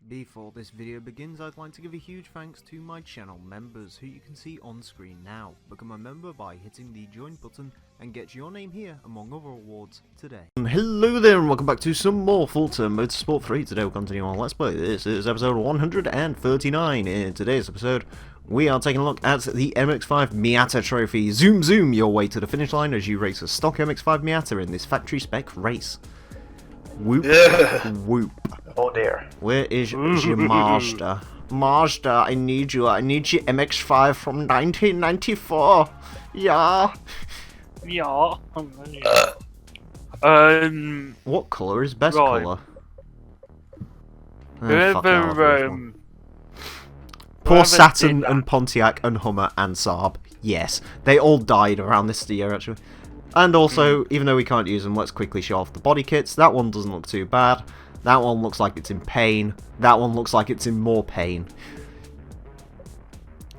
Before this video begins, I'd like to give a huge thanks to my channel members, who you can see on screen now. Become a member by hitting the join button and get your name here among other awards today. Hello there and welcome back to some more Forza Motorsport 3. Today we'll continue on Let's Play. This is episode 139. In today's episode, we are taking a look at the MX-5 Miata trophy. Zoom zoom your way to the finish line as you race a stock MX-5 Miata in this factory spec race. Whoop, whoop. Oh dear. Where is your Mazda? Mazda, I need you. I need your MX-5 from 1994. Yeah. Yeah. What colour is best right. colour? Whoever, Poor Saturn and Pontiac and Hummer and Saab. Yes, they all died around this year actually. And also, even though we can't use them, let's quickly show off the body kits. That one doesn't look too bad. That one looks like it's in pain. That one looks like it's in more pain.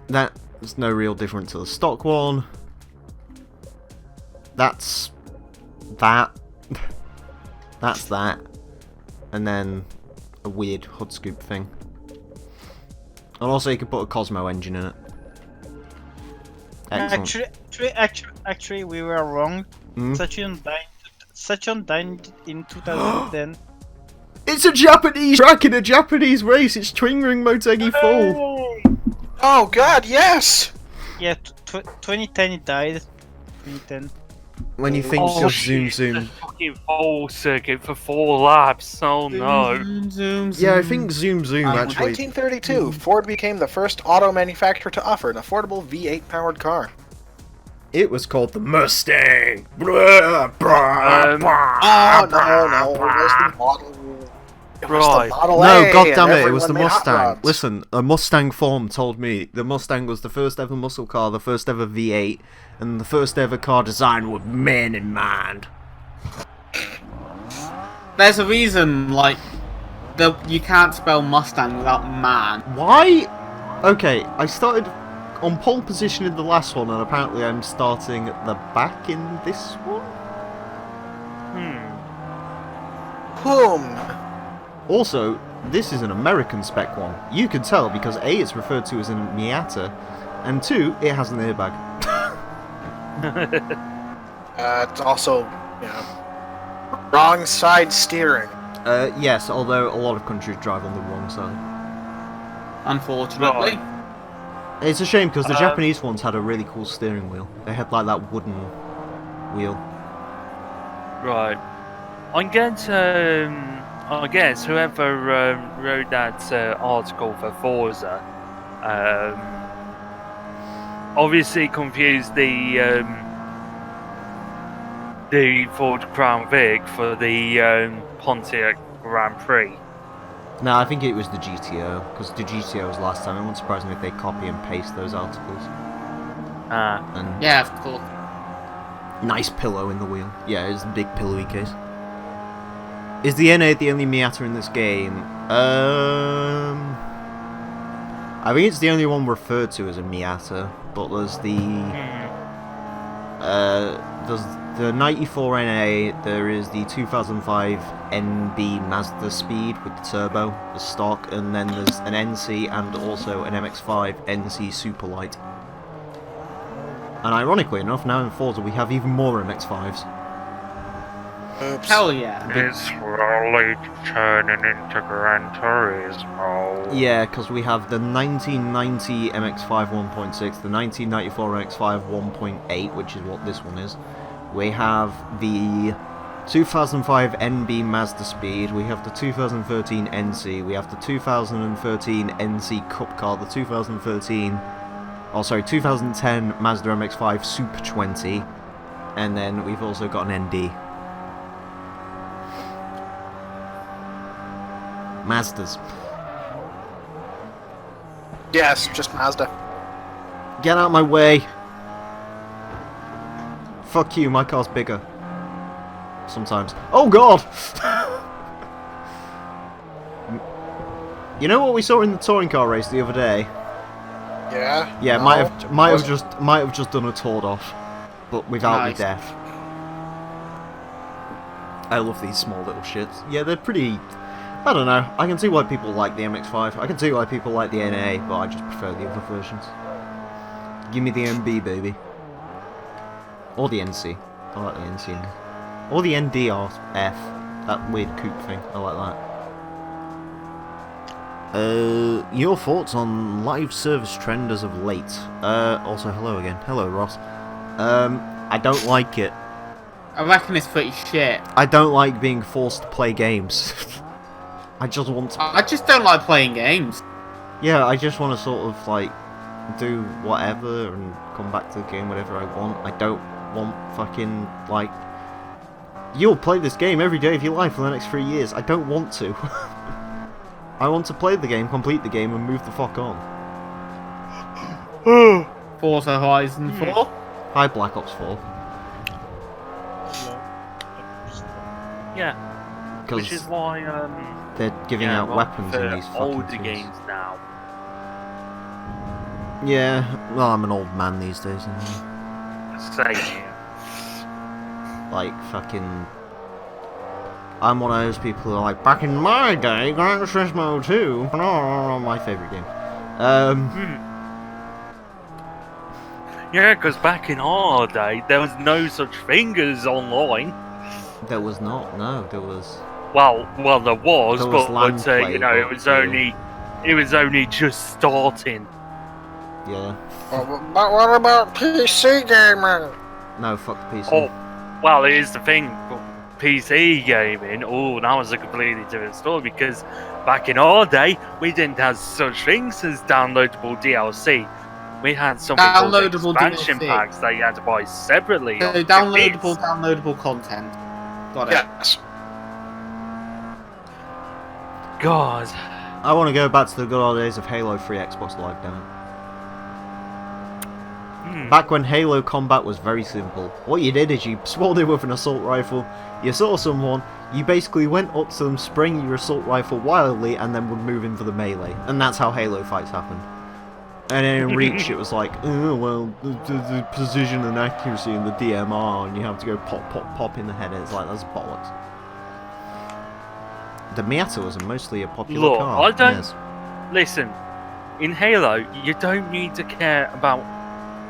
That's no real difference to the stock one. That's that. That's that. And then a weird hood scoop thing. And also you can put a Cosmo engine in it. Excellent. Actually, we were wrong. Saturn died in 2010. It's a Japanese track in a Japanese race. It's Twin Ring Motegi Fall. Oh god, yes! Yeah, 2010 it died. 2010. When you think of zoom zoom. Fucking full circuit for 4 laps. Oh no. Yeah, I think zoom zoom In actually. 1932, Ford became the first auto manufacturer to offer an affordable V8 powered car. It was called the Mustang. Oh no, it was the Model. It was the Model No, A, god damn and it, it was the everyone made hot Mustang. rods. Listen, a Mustang form told me the Mustang was the first ever muscle car, the first ever V8, and the first ever car designed with men in mind. There's a reason, like, you can't spell Mustang without man. Why? Okay, I started on pole position in the last one, and apparently I'm starting at the back in this one? Boom. Also, this is an American spec one. You can tell because A, it's referred to as a Miata, and 2, it has an airbag. It's also, you know, wrong side steering. Yes, although a lot of countries drive on the wrong side. Unfortunately. It's a shame because the Japanese ones had a really cool steering wheel. They had like that wooden wheel. Right. I guess whoever wrote that article for Forza obviously confused the Ford Crown Vic for the Pontiac Grand Prix. No, I think it was the GTO, because the GTO was last time. It wouldn't surprise me if they copy and paste those articles. And Yeah, of course. nice pillow in the wheel. Yeah, it's a big pillowy case. Is the N8 the only Miata in this game? I think it's the only one referred to as a Miata, but there's the 94 NA, there is the 2005 NB Mazda Speed with the turbo, the stock, and then there's an NC and also an MX-5 NC Superlight. And ironically enough, now in Forza we have even more MX-5s. Oops. Hell yeah. It's slowly turning into Gran Turismo. Yeah, because we have the 1990 MX-5 1.6, the 1994 MX-5 1.8, which is what this one is. We have the 2005 NB Mazda Speed, we have the 2013 NC, we have the 2013 NC Cup Car, the 2010 Mazda MX-5 Super 20, and then we've also got an ND. Mazdas. Yes, just Mazda. Get out of my way! Fuck you, my car's bigger. Sometimes. Oh god! You know what we saw in the touring car race the other day? Yeah. Yeah, No, might have just done a toured off, but without Nice. the death. I love these small little shits. Yeah, they're pretty. I don't know. I can see why people like the MX-5. I can see why people like the NA, but I just prefer the other versions. Give me the MB, baby. Or the NC. I like the NC now. Or the NDRF. That weird coupe thing. I like that. Your thoughts on live service trend as of late? Also, hello again. Hello, Ross. I don't like it. I reckon it's pretty shit. I don't like being forced to play games. I just want to... I just don't like playing games. Yeah, I just want to sort of, like, do whatever and come back to the game whenever I want. I don't want fucking, like... You'll play this game every day of your life for the next 3 years. I don't want to. I want to play the game, complete the game, and move the fuck on. Forza Horizon 4. Hi, Black Ops 4. Yeah. Which is why they're giving out weapons in these fucking older things. games now. Yeah, well, I'm an old man these days, anyway. Same here. Like, fucking... I'm one of those people who are like, back in my day, Gran Turismo 2, my favourite game. Yeah, because back in our day, there was no such thing as online. There was not, no, there was... Well, there was, There was but LAN play, you know, but, it was only just starting. Yeah. But what about PC gaming? No, fuck the PC. Oh, well, here's the thing. PC gaming, oh, that was a completely different story because back in our day, we didn't have such things as downloadable DLC. We had something called expansion DLC. packs that you had to buy separately. So downloadable content. Got it. Yes. God. I want to go back to the good old days of Halo 3 Xbox Live, damn it. Back when Halo combat was very simple. What you did is you spawned in with an assault rifle, you saw someone, you basically went up to them, spraying your assault rifle wildly, and then would move in for the melee. And that's how Halo fights happened. And then in Reach it was like, oh, well, the precision and accuracy and the DMR, and you have to go pop, pop, pop in the head, and it's like, that's bollocks. The Miata was mostly a popular car. I don't... Yes. Listen, in Halo, you don't need to care about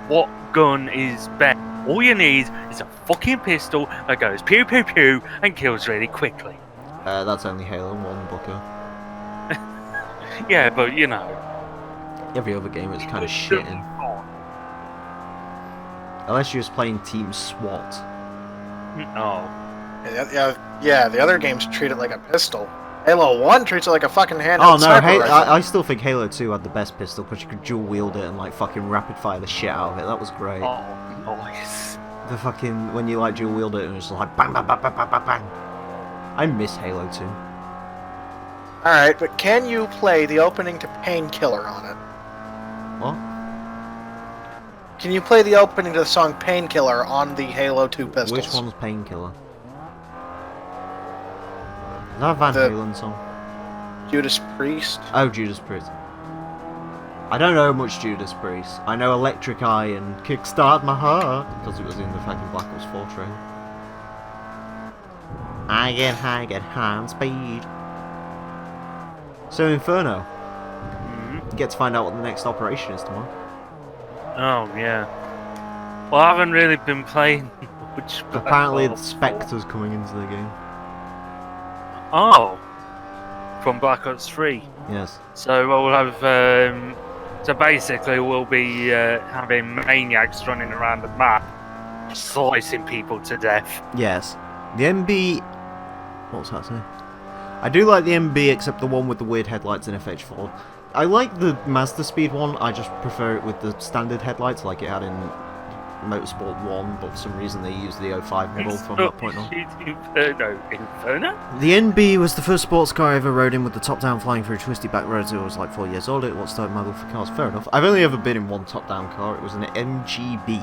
what gun is best. All you need is a fucking pistol that goes pew pew pew and kills really quickly. That's only Halo 1, Booker. Yeah, but you know. Every other game is kind of shitting. Unless you're just playing Team SWAT. Oh. Yeah, the other games treat it like a pistol. Halo 1 treats it like a fucking handheld Oh no, sniper rifle. I still think Halo 2 had the best pistol because you could dual wield it and like fucking rapid fire the shit out of it. That was great. Oh, nice. The fucking, when you like dual wield it and it's like bang bang bang bang bang bang bang. I miss Halo 2. Alright, but can you play the opening to Painkiller on it? What? Can you play the opening to the song Painkiller on the Halo 2 pistols? Which one's Painkiller? Is that a Van Halen song? Judas Priest? Oh, Judas Priest. I don't know much Judas Priest. I know Electric Eye and Kickstart My Heart because it was in the fucking Black Ops 4 trailer. I get high on speed. So Inferno. You get to find out what the next operation is tomorrow. Oh, yeah. Well, I haven't really been playing much. Apparently the Spectre's coming into the game. Oh. From Black Ops 3. Yes. So we'll have, so basically we'll be having maniacs running around the map, slicing people to death. Yes. The MB... What was that saying? I do like the MB except the one with the weird headlights in FH4. I like the Mazda Speed one, I just prefer it with the standard headlights like it had in Motorsport 1, but for some reason they used the 05 model from that point on. Inferno? The NB was the first sports car I ever rode in with the top down flying through twisty back roads. I was like 4 years old. It was started my love for cars. Fair enough. I've only ever been in one top down car. It was an MGB.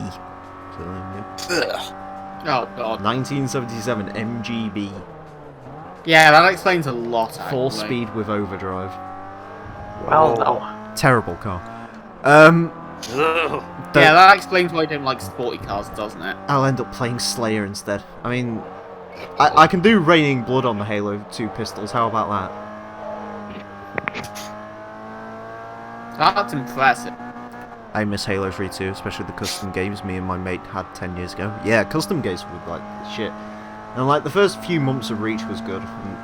So, yeah. Oh god. 1977 MGB. Yeah, that explains a lot. 4-speed with overdrive. Well, no. Terrible car. Ugh. Yeah, that explains why I don't like sporty cars, doesn't it? I'll end up playing Slayer instead. I mean, I can do Raining Blood on the Halo 2 pistols. How about that? That's impressive. I miss Halo 3 too, especially the custom games me and my mate had 10 years ago. Yeah, custom games were like the shit. And like the first few months of Reach was good. And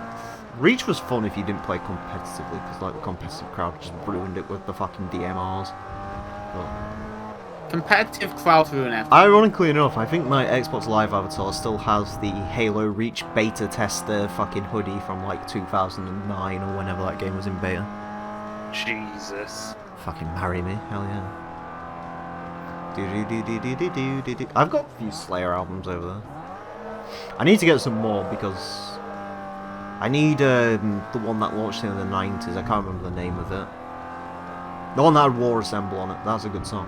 Reach was fun if you didn't play competitively, because like the competitive crowd just ruined it with the fucking DMRs. But Competitive crowd ruin everything. ironically enough, I think my Xbox Live avatar still has the Halo Reach beta tester fucking hoodie from like 2009 or whenever that game was in beta. Jesus. Fucking marry me, hell yeah. Do. I've got a few Slayer albums over there. I need to get some more because I need the one that launched in the 90s. I can't remember the name of it. The one that had War Assemble on it. That's a good song.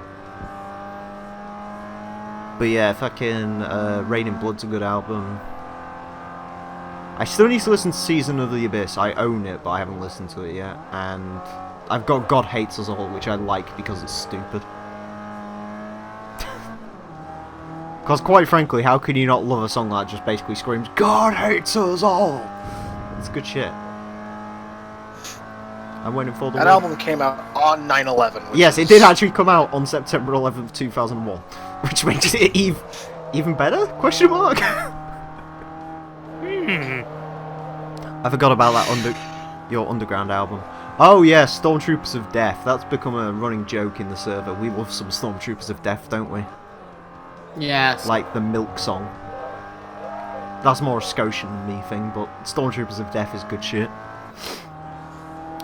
But yeah, fucking Rain in Blood's a good album. I still need to listen to Season of the Abyss. I own it, but I haven't listened to it yet. And I've got God Hates Us All, which I like because it's stupid. Because quite frankly, how can you not love a song that just basically screams, God hates us all? It's good shit. I'm waiting for the That album came out on 9/11. Yes, it did actually come out on September 11th, 2001. Which makes it even better? Question mark? I forgot about that your Underground album. Oh yeah, Stormtroopers of Death. That's become a running joke in the server. We love some Stormtroopers of Death, don't we? Yes. Like the Milk song. That's more a Scotian than me thing, but Stormtroopers of Death is good shit.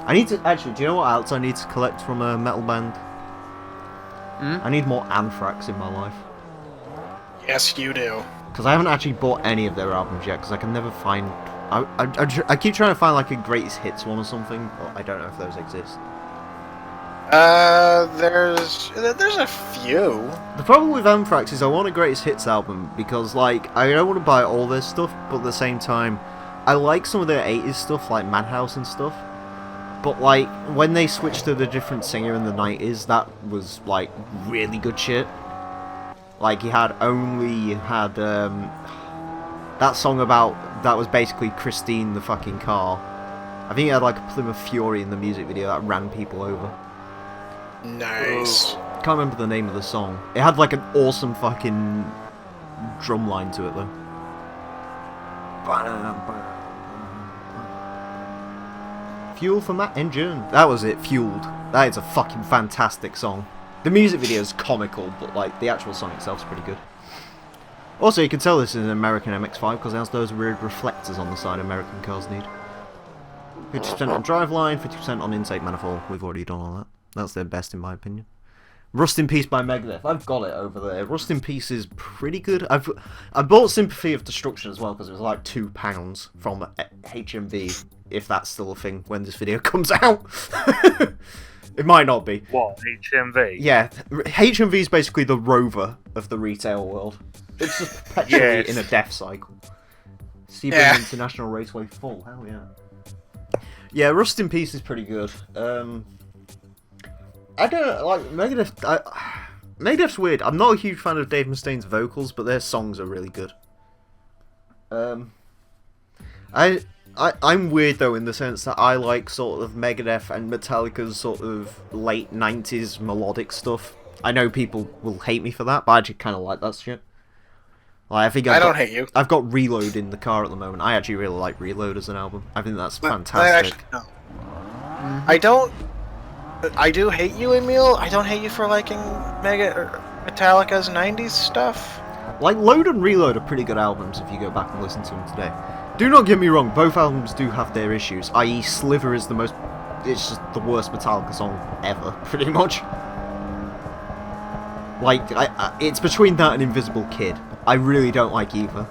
I need to actually. Do you know what else I need to collect from a metal band? I need more Anthrax in my life. Yes, you do. Because I haven't actually bought any of their albums yet. Because I can never find. I keep trying to find like a greatest hits one or something, but I don't know if those exist. There's a few. The problem with Anthrax is I want a greatest hits album because like I don't want to buy all their stuff, but at the same time, I like some of their 80s stuff like Madhouse and stuff. But like when they switched to the different singer in the 90s, that was like really good shit. Like he had that song about that was basically Christine the fucking car. I think he had like a Plymouth Fury in the music video that ran people over. Nice. Can't remember the name of the song. It had like an awesome fucking drum line to it though. Fuel for my engine. That was it, Fueled. That is a fucking fantastic song. The music video is comical, but like the actual song itself is pretty good. Also, you can tell this is an American MX-5 because it has those weird reflectors on the side American cars need. 50% on driveline, 50% on intake manifold. We've already done all that. That's their best in my opinion. Rust in Peace by Megadeth. I've got it over there. Rust in Peace is pretty good. I bought Sympathy of Destruction as well because it was like £2 from HMV, if that's still a thing when this video comes out. It might not be. What, HMV? Yeah, HMV is basically the Rover of the retail world. It's just perpetually in a death cycle. Seaburn International Raceway full, hell yeah. Yeah, Rust in Peace is pretty good. I don't like Megadeth. Megadeth's weird. I'm not a huge fan of Dave Mustaine's vocals, but their songs are really good. I'm weird though in the sense that I like sort of Megadeth and Metallica's sort of late 90s melodic stuff. I know people will hate me for that, but I actually kind of like that shit. Like, I think I don't hate you. I've got Reload in the car at the moment. I actually really like Reload as an album. I think that's fantastic. I do hate you, Emile. I don't hate you for liking Metallica's 90s stuff. Like, Load and Reload are pretty good albums if you go back and listen to them today. Do not get me wrong, both albums do have their issues, i.e. Sliver is it's just the worst Metallica song ever, pretty much. Like, it's between that and Invisible Kid. I really don't like either.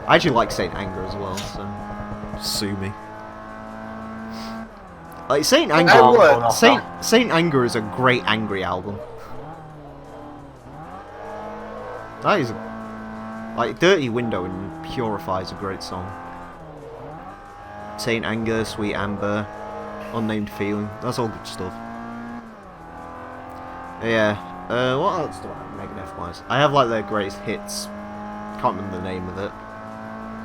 I actually like Saint Anger as well, so sue me. Like, Saint Anger, Saint Anger is a great angry album. That is, like, Dirty Window and Purify is a great song. Saint Anger, Sweet Amber, Unnamed Feeling, that's all good stuff. Yeah, what else do I have Megadeth wise? I have like their greatest hits, can't remember the name of it.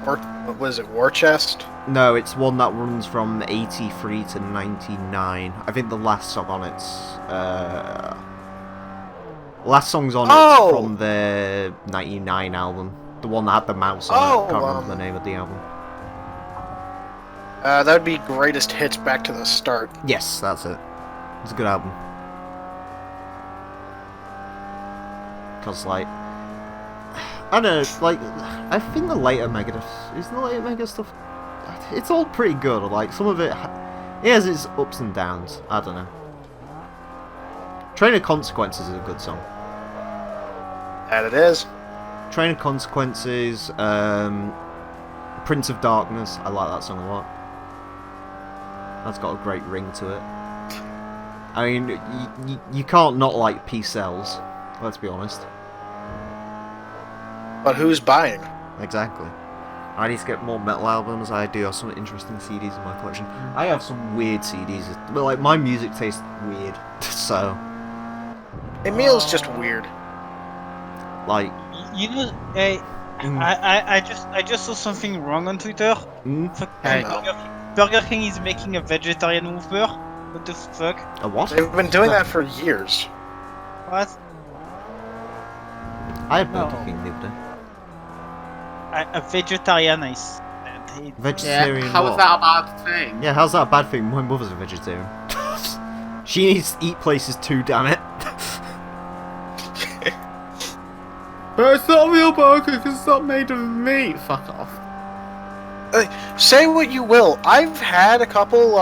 What was it, War Chest? No, it's one that runs from 83 to 99. I think the last song on it's last song's on Oh! it from the 99 album. The one that had the mouse on it. Oh, I can't remember the name of the album. That would be Greatest Hits Back to the Start. Yes, that's it. It's a good album. Because, like, I don't know, like, I think the later Megadeth, isn't the later Megadeth stuff, it's all pretty good. Like, some of it has its ups and downs. I don't know. Train of Consequences is a good song. That it is. Train of Consequences, Prince of Darkness, I like that song a lot. That's got a great ring to it. I mean, you can't not like P-Cells, let's be honest. But who's buying? Exactly. I need to get more metal albums. I do have some interesting CDs in my collection. I have some weird CDs. But like, my music tastes weird, so Emile's just weird. like, You know, hey, I just saw something wrong on Twitter. Hey. Burger King is making a vegetarian Whopper. What the fuck? a what? They've been doing that for years. What? I had Burger No. King the other day. A vegetarian is. Vegetarian. Yeah, how is what? that a bad thing? Yeah, how's that a bad thing? My mother's a vegetarian. She needs to eat places too, damn it. But it's not real burger because it's not made of meat. Fuck off. Say what you will, I've had a couple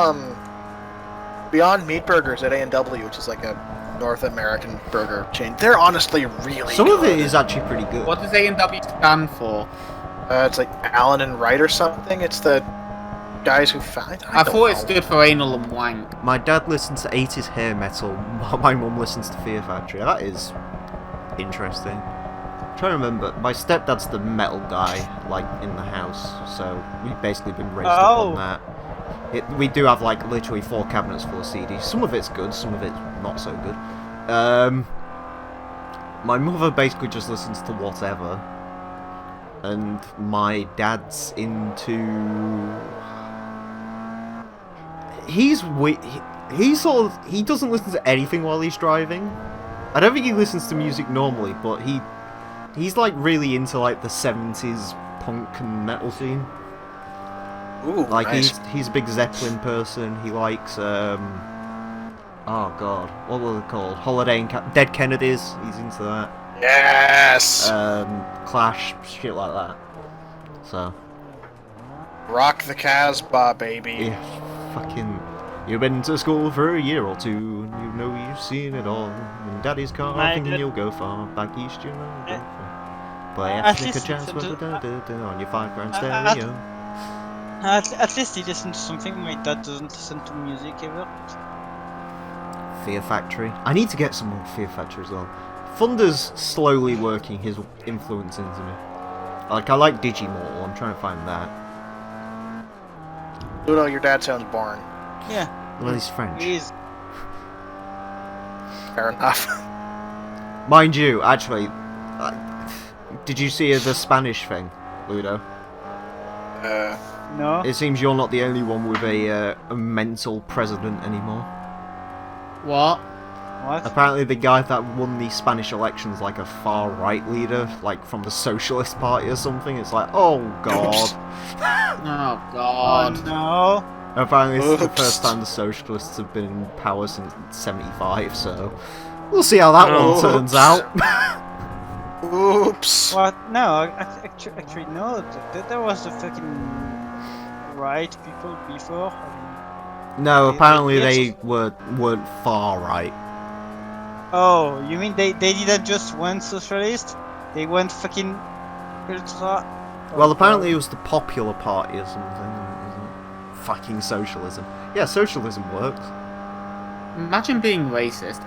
Beyond Meat burgers at A&W, which is like a North American burger chain. They're honestly really Some good. of it is actually pretty good. What does A&W stand for? It's like Allen and Wright or something. It's the guys who found. I thought it stood for anal and wank. My dad listens to 80s hair metal, while my mum listens to Fear Factory. That is interesting. I'm trying to remember. My stepdad's the metal guy, like, in the house, so we've basically been raised up on that. We do have, like, literally 4 cabinets full of CDs. Some of it's good, some of it's not so good. My mother basically just listens to whatever, and my dad's into... He doesn't listen to anything while he's driving. I don't think he listens to music normally, but he's like really into like the 70s punk and metal scene. Ooh, Like nice. he's a big Zeppelin person. He likes oh god, what were they called? Holiday in Dead Kennedys. He's into that. Yes. Clash, shit like that. So Rock the Casbah, baby. yeah, fucking. You've been to school for a year or two, and you know you've seen it all. In Daddy's car, thinking you'll go far. Back east, you know. Go far. Play at Africa least jazz listen to- on your 5 grand at- stereo. At least he listens to something. My dad doesn't listen to music ever. Fear Factory. I need to get some more Fear Factory as well. Thunder's slowly working his influence into me. Like, I like Digimortal, I'm trying to find that. Ludo, your dad sounds boring. Yeah, Well, he's French. he is. Fair enough. Mind you, actually, did you see the Spanish thing, Ludo? No. It seems you're not the only one with a mental president anymore. What? What? Apparently the guy that won the Spanish elections like a far-right leader, like from the Socialist Party or something. It's like, oh god. Oh Oh god. no. Apparently this is the Oops. first time the Socialists have been in power since 75, so we'll see how that one turns out. Oops. What? No, actually no. There was the fucking right people before. No, apparently Yes. they weren't far-right. Oh, you mean they didn't just went socialist? They went fucking ultra. Well, apparently it was the Popular Party or something. Fucking socialism. Yeah, socialism works. Imagine being racist.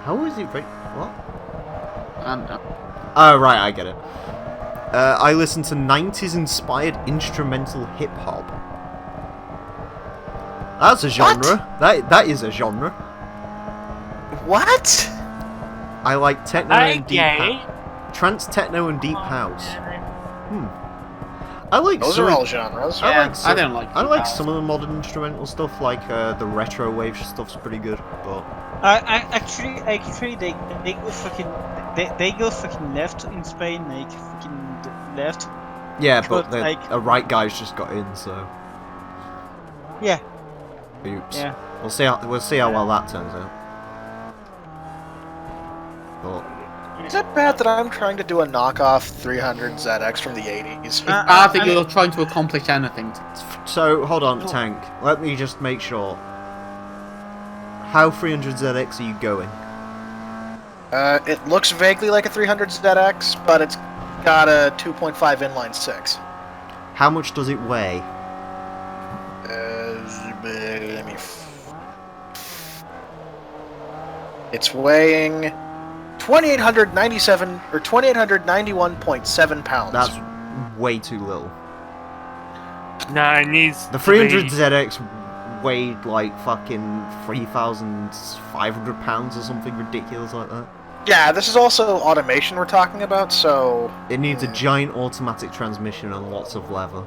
How is it what? I don't know. Oh, right, I get it. I listen to 90s inspired instrumental hip hop. That's a genre. That is a genre. What? I like techno and deep Okay. trance, techno and deep house. I like Those some are of- all genres. I Yeah, like some, I don't like I like that. some of the modern instrumental stuff, like the retro wave stuff's pretty good. But Actually, they go fucking they go fucking left in Spain, like fucking left. yeah, but But, like- a right guy's just got in, so Yeah, oops. yeah. We'll see how well that turns out. But Is it bad that I'm trying to do a knockoff 300 ZX from the 80s? It's bad that you're trying to accomplish anything. so hold on, Tank. Let me just make sure. How 300ZX are you going? It looks vaguely like a 300 ZX, but it's got a 2.5 inline 6. How much does it weigh? Let me. It's weighing 2,897 or 2,891.7 pounds. That's way too little. No, it needs The to be- 300ZX weighed like fucking 3,500 pounds or something ridiculous like that. Yeah, this is also automation we're talking about, so It needs a giant automatic transmission and lots of leather.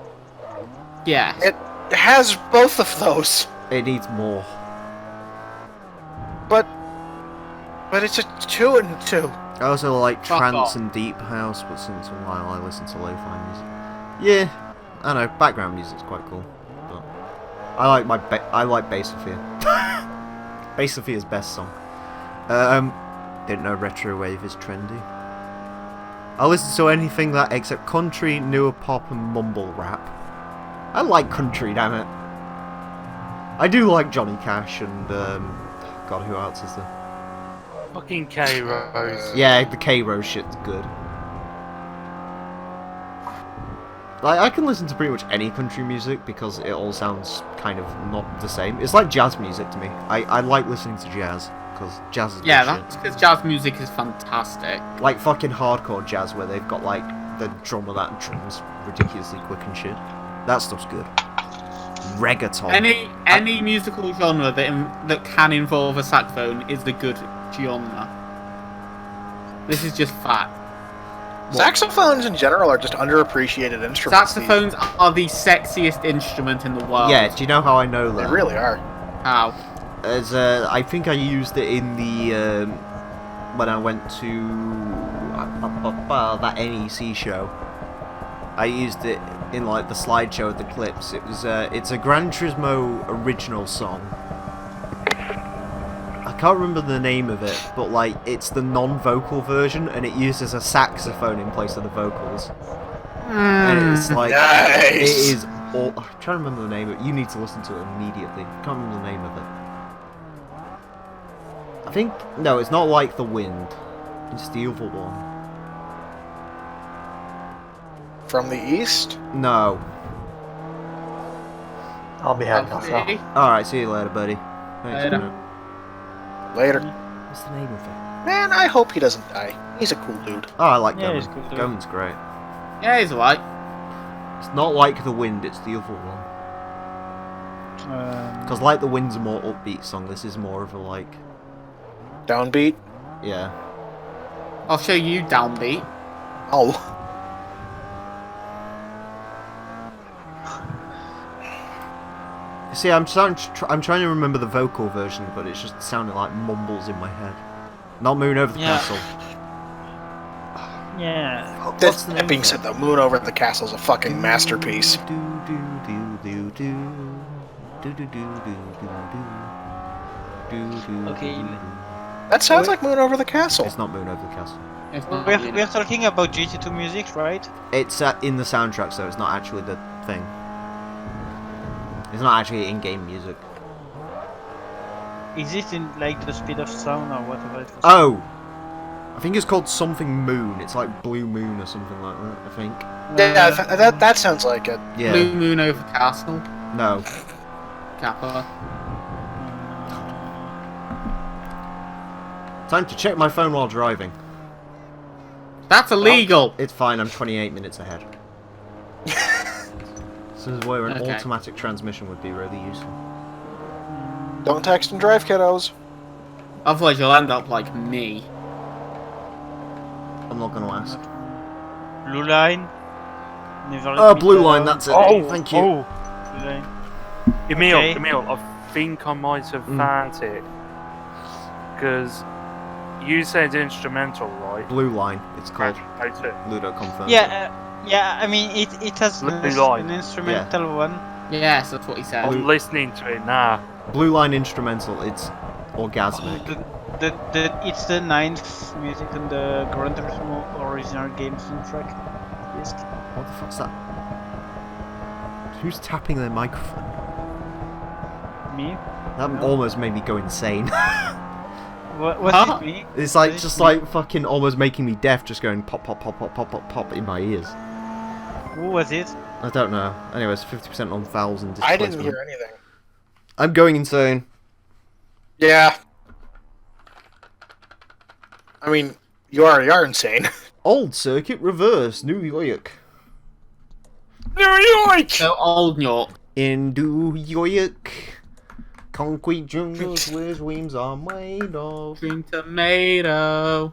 Yeah. it has both of those. It needs more. But it's a 2 and 2. I also like Fuck trance off. and deep house, but since a while I listen to lo-fi music. Yeah, I know, background music's quite cool, but I like I like Bass Sophia. Bass Sophia's best song. Didn't know retro wave is trendy. I listen to anything that except country, newer pop, and mumble rap. I like country, damn it. I do like Johnny Cash and God, who else is there? Fucking K Rose. Yeah, the K-Rose shit's good. Like, I can listen to pretty much any country music because it all sounds kind of not the same. It's like jazz music to me. I like listening to jazz because jazz is Yeah, good that's because jazz music is fantastic. shit. Like fucking hardcore jazz where they've got like the drummer that drums ridiculously quick and shit. That stuff's good. Reggaeton. Any musical genre that can involve a saxophone is the good genre. This is just fact. Saxophones in general are just underappreciated instruments. Saxophones are the sexiest instrument in the world. Yeah, do you know how I know They that? really are. How? As I think I used it in the when I went to that NEC show. I used it in like the slideshow of the clips. It was it's a Gran Turismo original song. I can't remember the name of it, but like it's the non-vocal version, and it uses a saxophone in place of the vocals. And it's like Nice. it is. I'm trying to remember the name of it. You need to listen to it immediately. I can't remember the name of it. I think no, it's not Like the Wind. It's the other one. From the east? No. I'll be heading off now. All right, see you later, buddy. Thanks, Later. man. Later. What's the name of it? Man, I hope he doesn't die. He's a cool dude. Oh, I like Yeah, he's Goman. good, too. Goman's great. Yeah, he's alright. It's not Like the Wind. It's the other one. Because Like the Wind's a more upbeat song. This is more of a like, Downbeat? yeah. I'll show you downbeat. Oh. See, I'm trying to remember the vocal version, but it's just sounding like mumbles in my head. Not Moon Over the Yeah. Castle. Yeah. What's the name That being of said, the Moon Over the Castle is a fucking masterpiece. Okay. That sounds like Moon Over the Castle. It's not Moon Over the Castle. It's not We're, really. we're talking about GT2 music, right? It's in the soundtrack, so it's not actually the thing. It's not actually in-game music. Is it in like the speed of sound or whatever it was? Oh! I think it's called something Moon. It's like Blue Moon or something like that, I think. Yeah, that sounds like it. Yeah. Blue Moon over Castle. No. Kappa. Time to check my phone while driving. That's illegal! It's fine, I'm 28 minutes ahead. This is where an Okay. automatic transmission would be really useful. Don't text and drive, kiddos. Otherwise you'll end up like me. I'm not gonna ask. Blue line. Never Oh, let me blue down. line, that's it. Oh, Thank you. Oh, Blue line. Emile, Okay. Emile, I think I might have found it. Because you said instrumental, right? Blue line, it's called. That's it. Ludo confirms it. Yeah, I mean, it has Blue line. an instrumental one. Yes, that's what he said. I'm listening to it now. Blue line instrumental, it's orgasmic. It's the 9th music on the Gran Turismo original game soundtrack disc. What the fuck's that? Who's tapping their microphone? Me? That almost made me go insane. Was Huh? it me? It's like Was it just me? like fucking almost making me deaf, just going pop pop pop pop pop pop pop in my ears. Who was it? I don't know. Anyways, 50% on fouls and I displacement. didn't hear anything. I'm going insane. Yeah. I mean, you already are insane. Old circuit reverse, New York. New York! So old New York. In New York, concrete jungles where dreams are made of. Green tomato.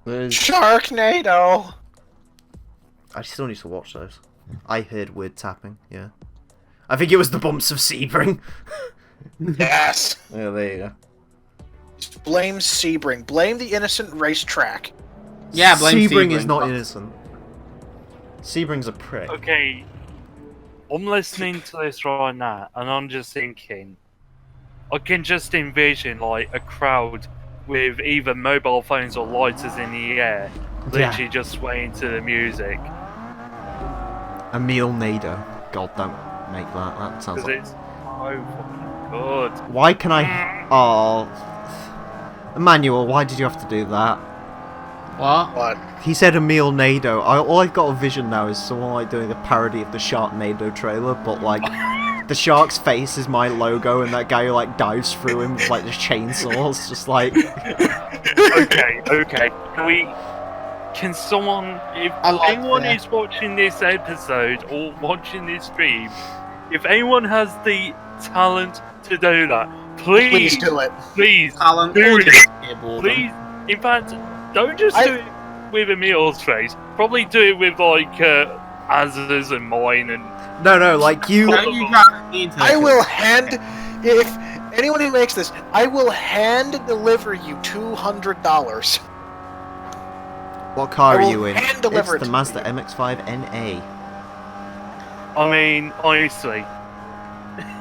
There's... Sharknado! I still need to watch those. I heard weird tapping, yeah. I think it was the bumps of Sebring. Yes! Yeah, there you go. Just blame Sebring. Blame the innocent racetrack. Yeah, blame Sebring is Sebring. not innocent. Sebring's a prick. Okay, I'm listening to this right now, and I'm just thinking, I can just envision like a crowd with either mobile phones or lighters in the air, literally just swaying to the music. Emile Nader. God, don't make that. That sounds Because like... it's so fucking good. Why can I... Oh... Emmanuel, why did you have to do that? What? What? He said Emile Nado. All I've got a vision now is someone like doing a parody of the Sharknado trailer, but like the shark's face is my logo, and that guy who like dives through him with like the chainsaws, just like. Okay. Can someone, if I like anyone that. is watching this episode or watching this stream, if anyone has the talent to do that, Please do it. Please, Talent do or it. just keyboard. Please, in fact, don't just do it with Emile's face. Probably do it with like Az's and mine and. No, like you. Don't you drag me into I this. will hand... If anyone who makes this, I will hand deliver you $200. What car I are will you in? hand deliver It's it the to Mazda you. MX-5 NA. I mean, honestly,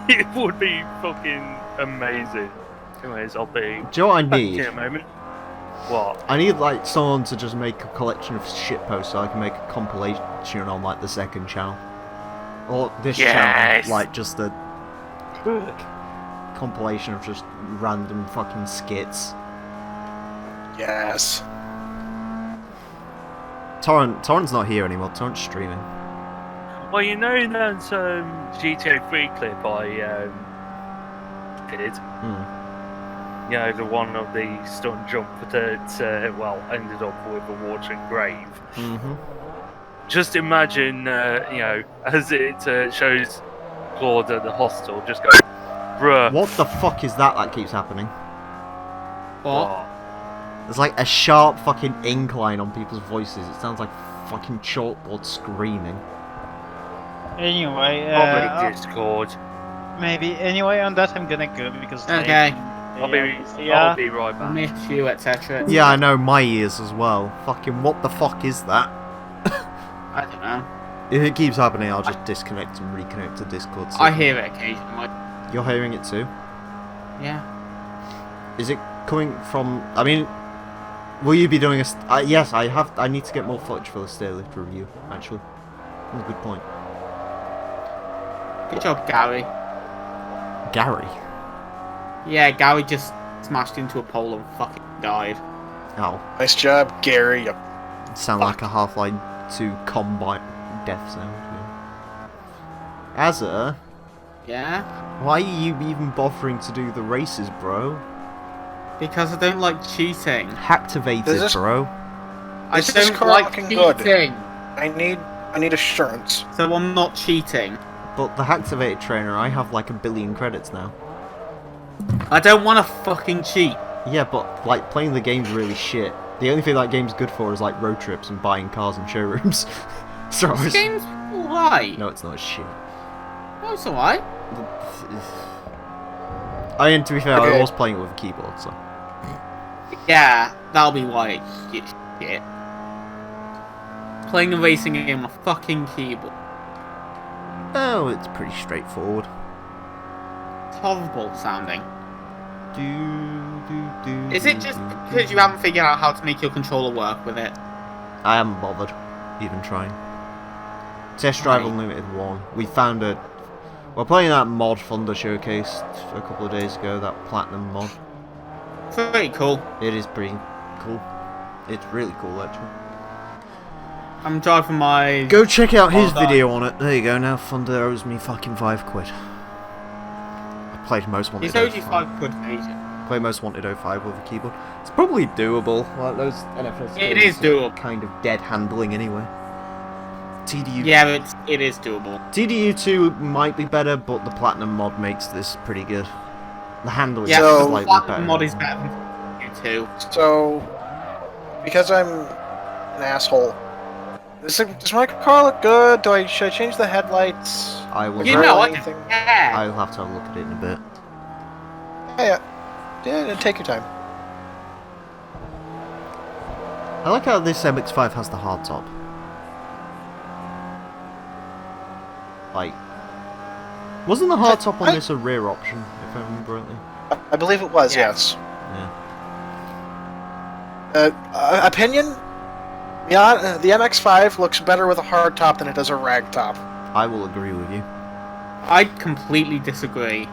it would be fucking amazing. Anyways, I'll be Do you know what I back need? in a moment. What? I need like someone to just make a collection of shitposts so I can make a compilation on like the second channel. Or this Yes. channel, like just a compilation of just random fucking skits. Yes. Torrent's not here anymore, Torrent's streaming. Well, you know that GTA 3 clip I did? Hmm. You know, the one of the stunt jump that, ended up with a watering grave. Mm-hmm. Just imagine, you know, as it shows Claude at the hostel, just go, bruh. What the fuck is that keeps happening? What? There's like a sharp fucking incline on people's voices. It sounds like fucking chalkboard screaming. Anyway, Probably Discord. maybe. Anyway, on that I'm gonna go because. Okay. I'll be right I back. miss you, etc. Yeah, I know, my ears as well. Fucking what the fuck is that? I don't know. If it keeps happening, I'll just disconnect and reconnect to Discord. I hear it occasionally. You're hearing it too? Yeah. Is it coming from... I mean, will you be doing a... yes, I need to get more footage for the stairlift review, actually. That's a good point. Good job, Gary. Gary? Yeah, Gary just smashed into a pole and fucking died. Oh, Nice job, Gary. You sound like a Half-Life 2 Combine death sound. Yeah. Azza, Yeah? why are you even bothering to do the races, bro? Because I don't like cheating. Hacktivated, Does this- bro. I This is don't like looking good. cheating. I need assurance. So I'm not cheating. But the Hacktivated trainer, I have like 1 billion credits now. I don't want to fucking cheat. Yeah, but like playing the game's really shit. The only thing that game's good for is like road trips and buying cars in showrooms. Sorry. This game's alright. No, it's not shit. Oh, it's alright. I mean, to be fair, I Okay. was playing it with a keyboard, so. Yeah, that'll be why it's shit. Playing a racing game on a fucking keyboard. Oh, it's pretty straightforward. It's horrible sounding. Is Is it just because you haven't figured out how to make your controller work with it? I haven't bothered even trying. Test Drive Right. Unlimited 1. We found a... We're playing that mod Thunder showcased a couple of days ago, that Platinum mod. Pretty cool. It is pretty cool. It's really cool, actually. I'm driving my... Go check out his Honda. video on it. There you go, now Thunder owes me fucking £5. I played Most Wanted He's owed you 05. £5 for Asia. Play Most Wanted 05 with a keyboard. It's probably doable. Like those NFS It games is are doable. kind of dead handling anyway. TDU Yeah, it is doable. TDU2 might be better, but the Platinum mod makes this pretty good. The handling Yeah, is So- the slightly Platinum better. mod is better than you two. So, because I'm an asshole, does my car look good? Should I change the headlights? I will. You Is there know, I anything? yeah. I'll have to have a look at it in a bit. Yeah, take your time. I like how this MX-5 has the hardtop. Like, wasn't the hardtop on this a rear option, if I remember rightly? I believe it was, Yeah. yes. Yeah. Opinion? Yeah, the MX-5 looks better with a hard top than it does a rag top. I will agree with you. I completely disagree.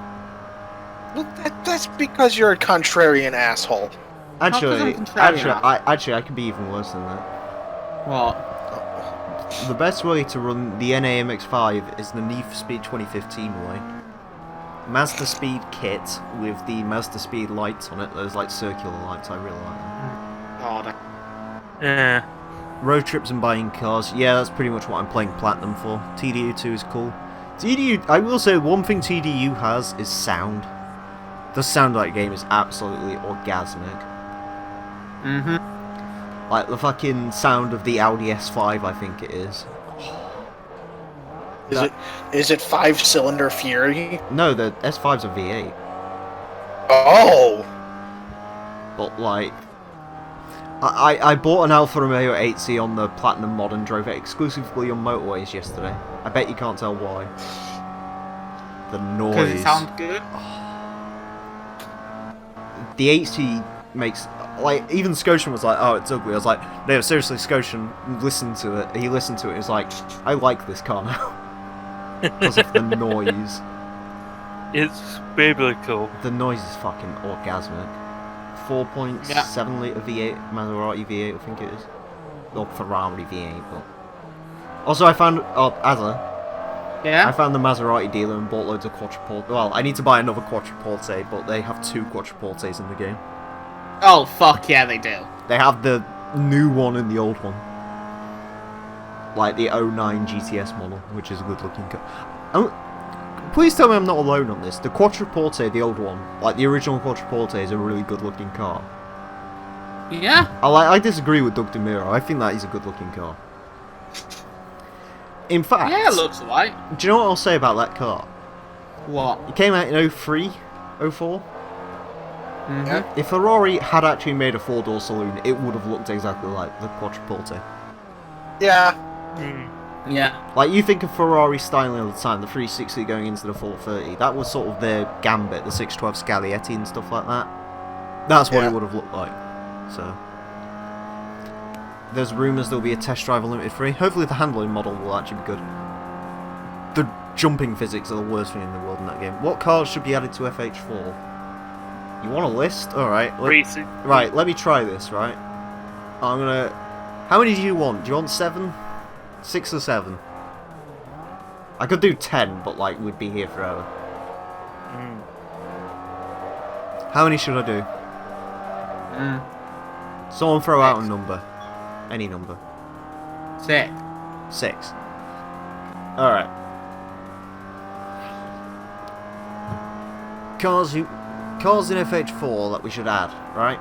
Well, that's because you're a contrarian asshole. Actually, doesn't contrary I could be even worse than that. What? The best way to run the NA MX-5 is the Need for Speed 2015 way. Mazda Speed kit with the Mazda Speed lights on it. Those like circular lights. I really like them. God. Yeah. Road trips and buying cars. Yeah, that's pretty much what I'm playing Platinum for. TDU2 is cool. TDU, I will say one thing TDU has is sound. The sound of that game is absolutely orgasmic. Mm-hmm. Like the fucking sound of the Audi S5, I think it is. Is it 5-cylinder Fury? No, the S5's a V8. Oh! But like, I bought an Alfa Romeo 8C on the Platinum mod and drove it exclusively on motorways yesterday. I bet you can't tell why. The Because noise. it sounds good. The 8C makes, like, even Scotian was like, oh, it's ugly. I was like, no, seriously, Scotian, listen to it. He listened to it. He was like, I like this car now. Because of the noise. It's biblical. The noise is fucking orgasmic. 4.7 litre V8, Maserati V8, I think it is. Or Ferrari V8, but... Also, I found, I Yeah? found the Maserati dealer and bought loads of Quattroporte. Well, I need to buy another Quattroporte, but they have 2 Quattroportes in the game. Oh, fuck yeah, they do. They have the new one and the old one. Like the 09 GTS model, which is a good looking car. Please tell me I'm not alone on this. The Quattroporte, the old one, like the original Quattroporte, is a really good looking car. Yeah? I disagree with Doug DeMuro. I think that is a good looking car. In fact, Yeah, it looks alright. do you know what I'll say about that car? What? It came out in 03, 04. Mm-hmm. Yeah. If Ferrari had actually made a 4-door saloon, it would have looked exactly like the Quattroporte. Yeah. Yeah. Like, you think of Ferrari styling at the time, the 360 going into the 430, that was sort of their gambit, the 612 Scaglietti and stuff like that. That's what Yeah. it would have looked like. So, there's rumours there'll be a test drive Unlimited free. Hopefully the handling model will actually be good. The jumping physics are the worst thing in the world in that game. What cars should be added to FH4? You want a list? Alright. Racing. Right, let me try this, right? I'm gonna... How many do you want? Do you want 7? 6 or 7? I could do 10, but like, we'd be here forever. Mm. How many should I do? Someone throw out a number. Any number. 6. 6. Alright. Cars in FH4 that we should add, right?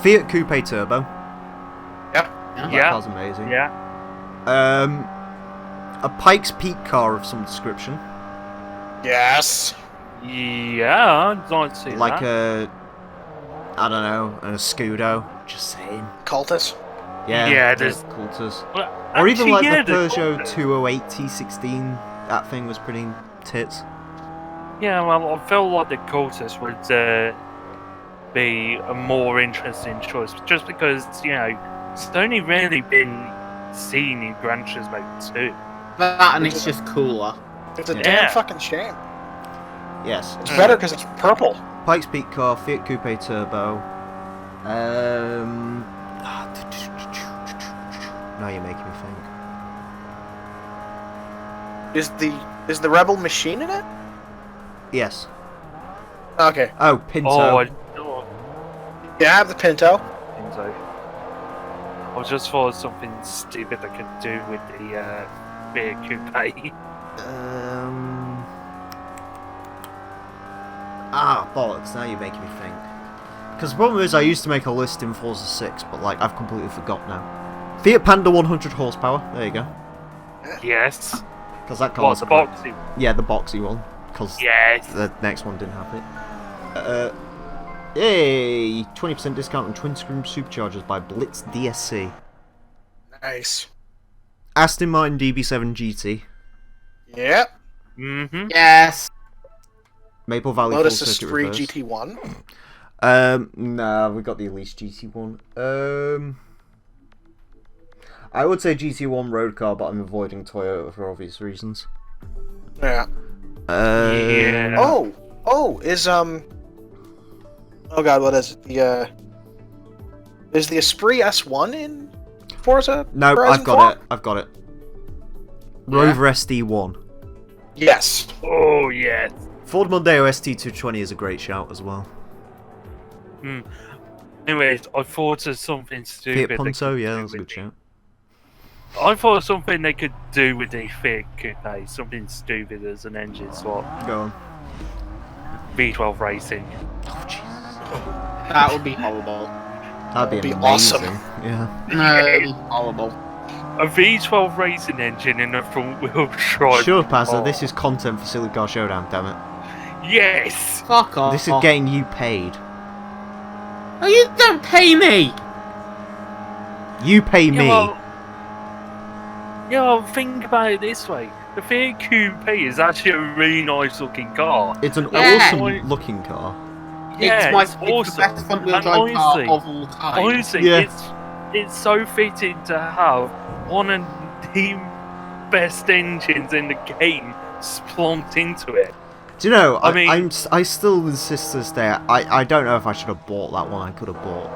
Fiat Coupe Turbo. Yeah. That Yeah. car's amazing. Yeah. A Pikes Peak car of some description. Yes. Yeah, I'd like to see Like that. I don't know, a Scudo. Just saying. Cultus. Yeah, Yeah, the there's- Cultus. Well, Or even actually, like yeah, the Peugeot Cultus. 208 T16. That thing was pretty tits. Yeah, well, I felt like the Cultus would be a more interesting choice, just because, you know, it's only really been seen in Gran Turismo 2. That and it's just cooler. It's a Yeah. damn fucking shame. Yes. It's better because it's purple. Pikes Peak car, Fiat Coupe Turbo. Now you're making me think. Is the Rebel machine in it? Yes. Okay. Oh, Pinto. Oh, Yeah, I have the Pinto. Pinto. I just thought of something stupid I could do with the Fiat Coupe. Bollocks, now you're making me think. Because the problem is I used to make a list in Forza 6, but like I've completely forgot now. Fiat Panda 100 horsepower, there you go. Yes. Because that What, car's the great. boxy? Yeah, the boxy one. Because Yes. the next one didn't have it. Yay! 20% discount on twin screw superchargers by Blitz DSC. Nice. Aston Martin DB7 GT. Yep. Mm-hmm. Yes. Maple Valley Lotus full circuit Esprit reverse. GT1. Nah, we got the Elise GT1. I would say GT1 road car, but I'm avoiding Toyota for obvious reasons. Yeah. Yeah. Is oh god, what is it? Is the Esprit S1 in Forza? No, Horizon I've got 4? it. I've got it. Rover ST1. Yes. Oh, yes. Ford Mondeo ST220 is a great shout as well. Anyways, I thought of something stupid. Fiat Punto, they could yeah, do that's a with good shout. I thought of something they could do with the Fiat Coupe. Something stupid as an engine swap. Go on. V12 Racing. Oh, Jesus. That would be horrible. That'd be Be amazing. awesome. Yeah. No, it'd be horrible. A V12 racing engine in a front-wheel drive. Sure, Pazza, car. this is content for Silly Car Showdown, damn it. Yes! Fuck off. This is getting you paid. Oh, you don't pay me! You pay me. Well, think about it this way. The Fiat Coupe is actually a really nice looking car. It's an Yeah. awesome looking car. Yeah, it's it's the awesome. best front wheel And drive car honestly- of all time. Honestly, Yeah. it's so fitting to have one of the best engines in the game splumped into it. Do you know, I mean- I still insist to this day, I don't know if I should have bought that one I could have bought.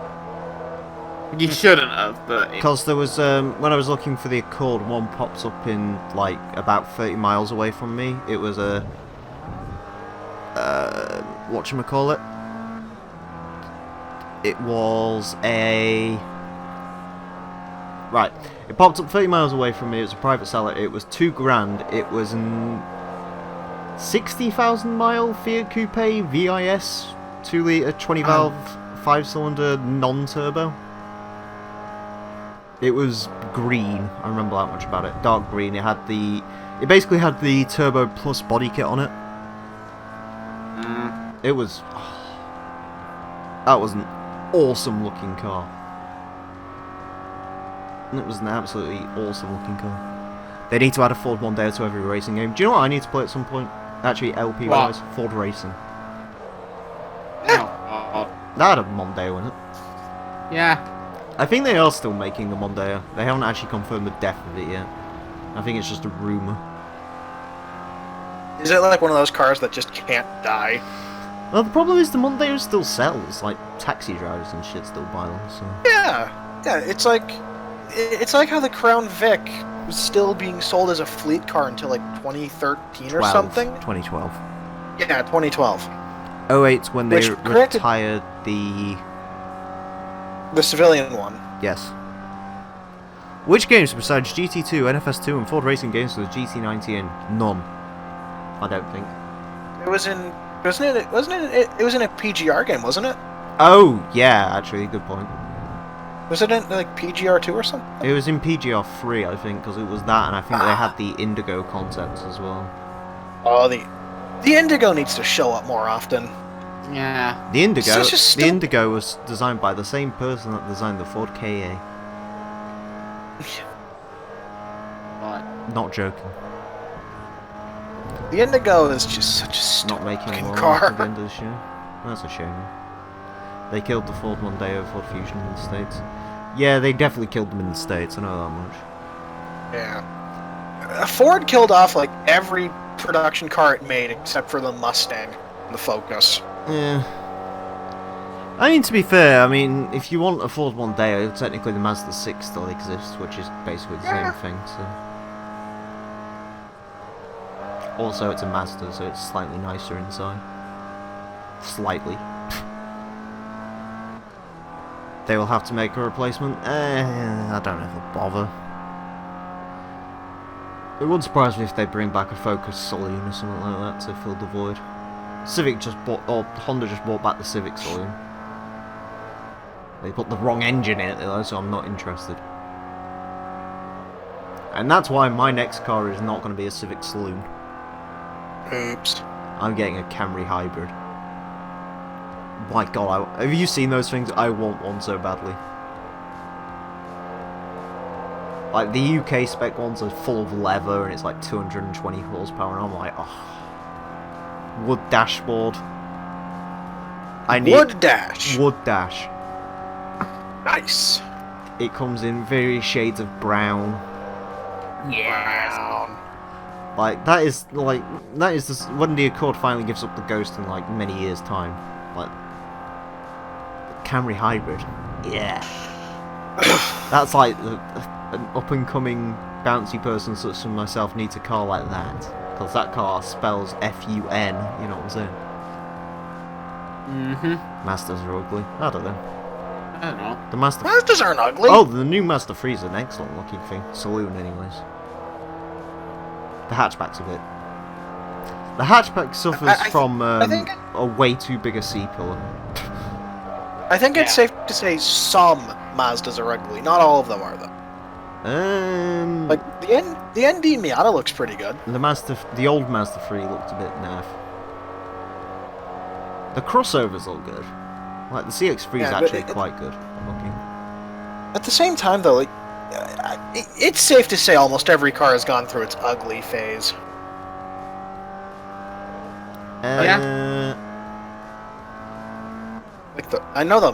You shouldn't have, but Because there was, when I was looking for the Accord, one pops up in, like, about 30 miles away from me. It was a, whatchamacallit? It was a... Right, it popped up 30 miles away from me, it was a private seller, it was $2,000, it was an 60,000 mile Fiat Coupe VIS, 2 litre, 20 valve, 5-cylinder, non-turbo. It was green, I remember that much about it, dark green, it basically had the Turbo Plus body kit on it. It was, that was an awesome looking car. It was an absolutely awesome looking car. They need to add a Ford Mondeo to every racing game. Do you know what I need to play at some point? Actually, LP wise, Ford Racing. That had a Mondeo in it. yeah. I think they are still making the Mondeo. They haven't actually confirmed the death of it yet. I think it's just a rumour. Is it like one of those cars that just can't die? Well, the problem is the Mondeo still sells. Like, taxi drivers and shit still buy them, so... Yeah. It's like how the Crown Vic was still being sold as a fleet car until like 2013 or something. 2012. Yeah, 2012. 08's when they Which, granted- retired the... The civilian one. Yes. Which games besides GT2, NFS2 and Ford Racing games was GT90 in? None. I don't think. It was in, it was in a PGR game, wasn't it? Oh, yeah, actually, good point. Was it in like PGR2 or something? It was in PGR3, I think, because it was that, and I think they had the Indigo concepts as well. Oh, the Indigo needs to show up more often. Yeah. The Indigo, Such a the Indigo was designed by the same person that designed the Ford KA. Right. Not joking. The Indigo is just such a stupid Not making fucking more car. at the end of the show. That's a shame. They killed the Ford Mondeo, Ford Fusion in the States. Yeah, they definitely killed them in the States, I know that much. Yeah. Ford killed off like every production car it made except for the Mustang and the Focus. Yeah. I mean, to be fair, I mean, if you want a Ford Mondeo, technically the Mazda 6 still exists, which is basically the same thing, so... Also, it's a Mazda, so it's slightly nicer inside. Slightly. They will have to make a replacement. I don't know if they'll bother. It wouldn't surprise me if they bring back a Focus Saloon or something like that to fill the void. Civic just bought, or Honda just bought back the Civic Saloon. They put the wrong engine in it though, so I'm not interested. And that's why my next car is not going to be a Civic Saloon. Oops. I'm getting a Camry Hybrid. My god, have you seen those things? I want one so badly. Like, the UK spec ones are full of leather and it's like 220 horsepower and I'm like, oh. Wood dashboard. I need... Wood dash. Wood dash. Nice. It comes in various shades of brown. Yeah. Like, that is this, when the Accord finally gives up the ghost in like many years' time. Like, Camry Hybrid. Yeah. That's like an up-and-coming bouncy person such as myself needs a car like that. Because that car spells F-U-N, you know what I'm saying? Mm-hmm. Mazdas are ugly. I don't know. I don't know. The Mazda... Mazdas aren't ugly. Oh, the new Mazda 3 is an excellent looking thing. Saloon, anyways. The hatchback's a bit... The hatchback suffers from a way too big a C-pillar. I think it's safe to say some Mazdas are ugly. Not all of them are, though. Like, the ND Miata looks pretty good. The old Mazda 3 looked a bit naff. The crossovers look good. Like, the CX-3 is actually quite good looking. At the same time, though, like, it's safe to say almost every car has gone through its ugly phase. Like I know the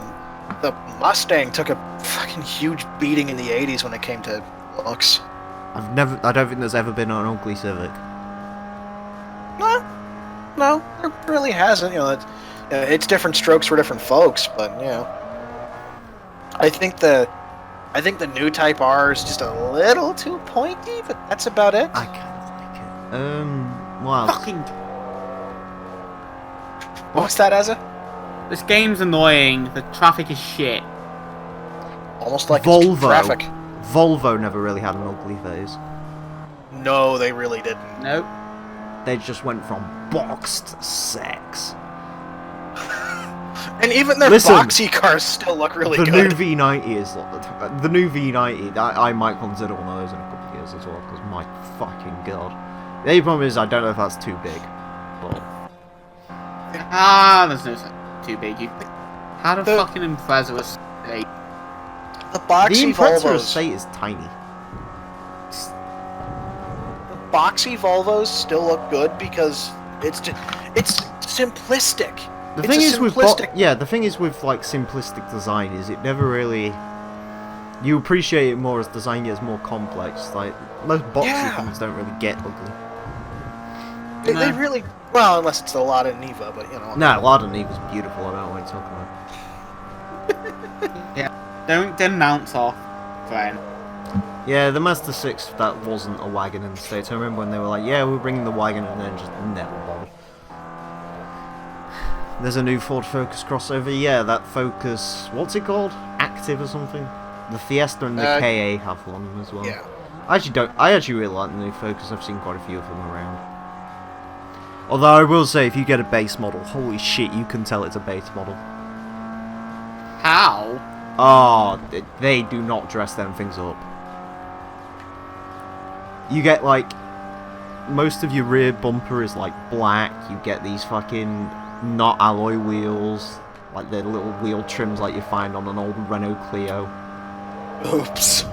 Mustang took a fucking huge beating in the '80s when it came to looks. I don't think there's ever been an ugly Civic. No, there really hasn't. You know, it's different strokes for different folks, but you know, I think the new Type R is just a little too pointy, but that's about it. I kind of like it. Wow. Fucking... What's that, Asa? This game's annoying. The traffic is shit. Almost like Volvo. it's traffic. Volvo never really had an ugly phase. No, they really didn't. Nope. They just went from box to sex. And even their boxy cars still look really good. The new V90 is... The new V90, I might consider one of those in a couple of years as well, because my fucking god. The only problem is I don't know if that's too big, but... There's no too big. How the fucking Impreza was state? The boxy Impreza Volvos. estate is tiny. The boxy Volvos still look good because it's simplistic. The thing is with the thing is with like simplistic design is it never really. You appreciate it more as design gets more complex. Like most boxy things don't really get ugly. They really well, unless it's the Lada Niva, but you know. No, Lada Niva's beautiful. I don't know what you're talking about. Yeah, don't denounce off, friend. Yeah, the Mazda 6 that wasn't a wagon in the States. I remember when they were like, "Yeah, we're bringing the wagon," and then just never bothered. There's a new Ford Focus crossover. Yeah, that Focus. What's it called? Active or something? The Fiesta and the KA have one as well. Yeah. I actually really like the new Focus. I've seen quite a few of them around. Although I will say, if you get a base model, holy shit, you can tell it's a base model. How? Oh, they do not dress them things up. You get like, most of your rear bumper is like black. You get these fucking not alloy wheels, like the little wheel trims like you find on an old Renault Clio. Oops.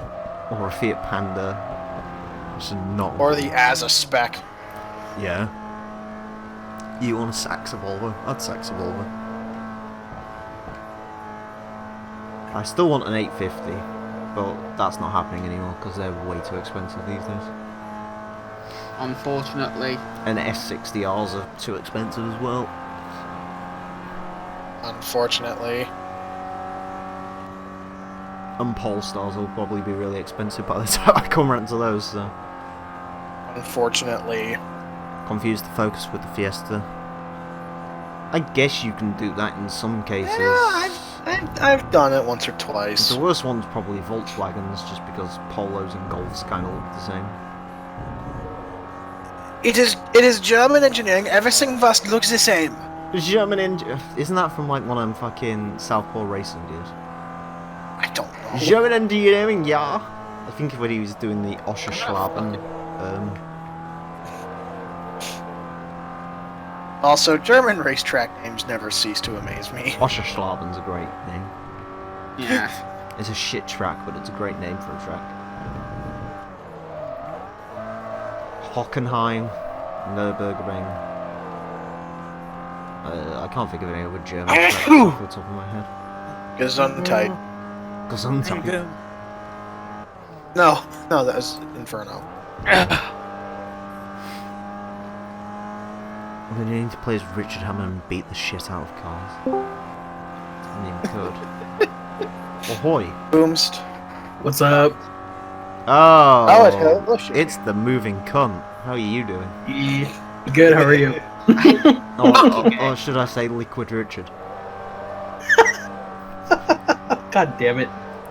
Or a Fiat Panda. Which is not. Or the ASA spec. Yeah. You want a Saxa Volvo? I'd Saxa Volvo. I still want an 850, but that's not happening anymore because they're way too expensive these days. Unfortunately. And S60Rs are too expensive as well. Unfortunately. And Polestars will probably be really expensive by the time I come around to those, so. Unfortunately. Confuse the Focus with the Fiesta. I guess you can do that in some cases. Yeah, I've done it once or twice. The worst one's probably Volkswagens, just because Polos and Golfs kind of look the same. It is German engineering. Everything must look the same. German engine. Isn't that from like one of them fucking Southpaw racing dudes? I don't know. German engineering, yeah. I think when he was doing the Oscherschlaben. Also, German racetrack names never cease to amaze me. Oscherschlaben's a great name. Yeah. It's a shit track, but it's a great name for a track. Hockenheim, Nürburgring. I can't think of any other German tracks off the top of my head. Gesundheit. Gesundheit. No, that was Inferno. We need to play as Richard Hammond and beat the shit out of cars. I mean, could. Ahoy! Boomst. What's up? Oh, hello. it's the moving cunt. How are you doing? Good, how are you? Or should I say Liquid Richard? God damn it.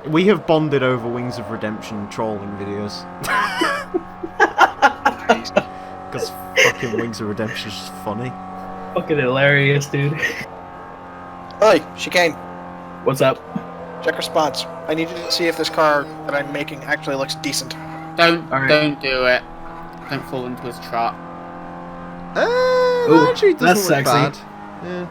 We have bonded over Wings of Redemption trolling videos. Because fucking Wings of Redemption is just funny. Fucking hilarious, dude. Oi, chicane. What's up? Check response. I need to see if this car that I'm making actually looks decent. Don't Alright. do it. Don't fall into his trap. Ooh, Actually, it doesn't that's look sexy. bad. Yeah.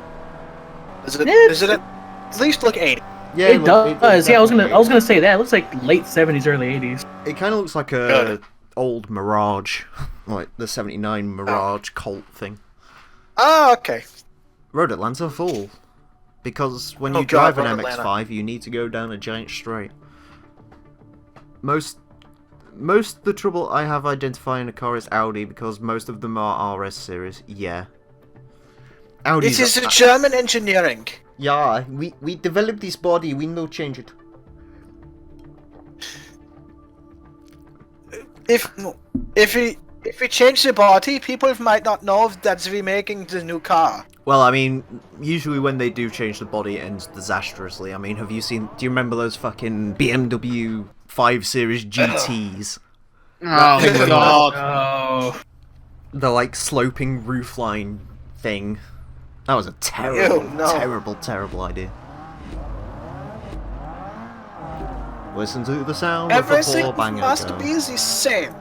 Does it at least look 80? Yeah, It does. Yeah, I was definitely- gonna say that. It looks like late 70s, early 80s. It kind of looks like a Good. old Mirage, like the '79 Mirage Colt thing. Oh, okay. Road Atlanta full, because when Oh you God, drive an Road MX-5, you need to go down a giant straight. Most the trouble I have identifying a car is Audi, because most of them are RS series. Yeah. Audi. It is a German engineering. Yeah, we developed this body. We no change it. If we change the body, people might not know that we're making the new car. Well, I mean, usually when they do change the body, it ends disastrously. I mean, have you seen? Do you remember those fucking BMW 5 Series GTs? Oh thing with god. Oh. The like sloping roofline thing. That was a terrible, Ew, no. terrible idea. Listen to the sound of the Everything floor banger must go. be the same.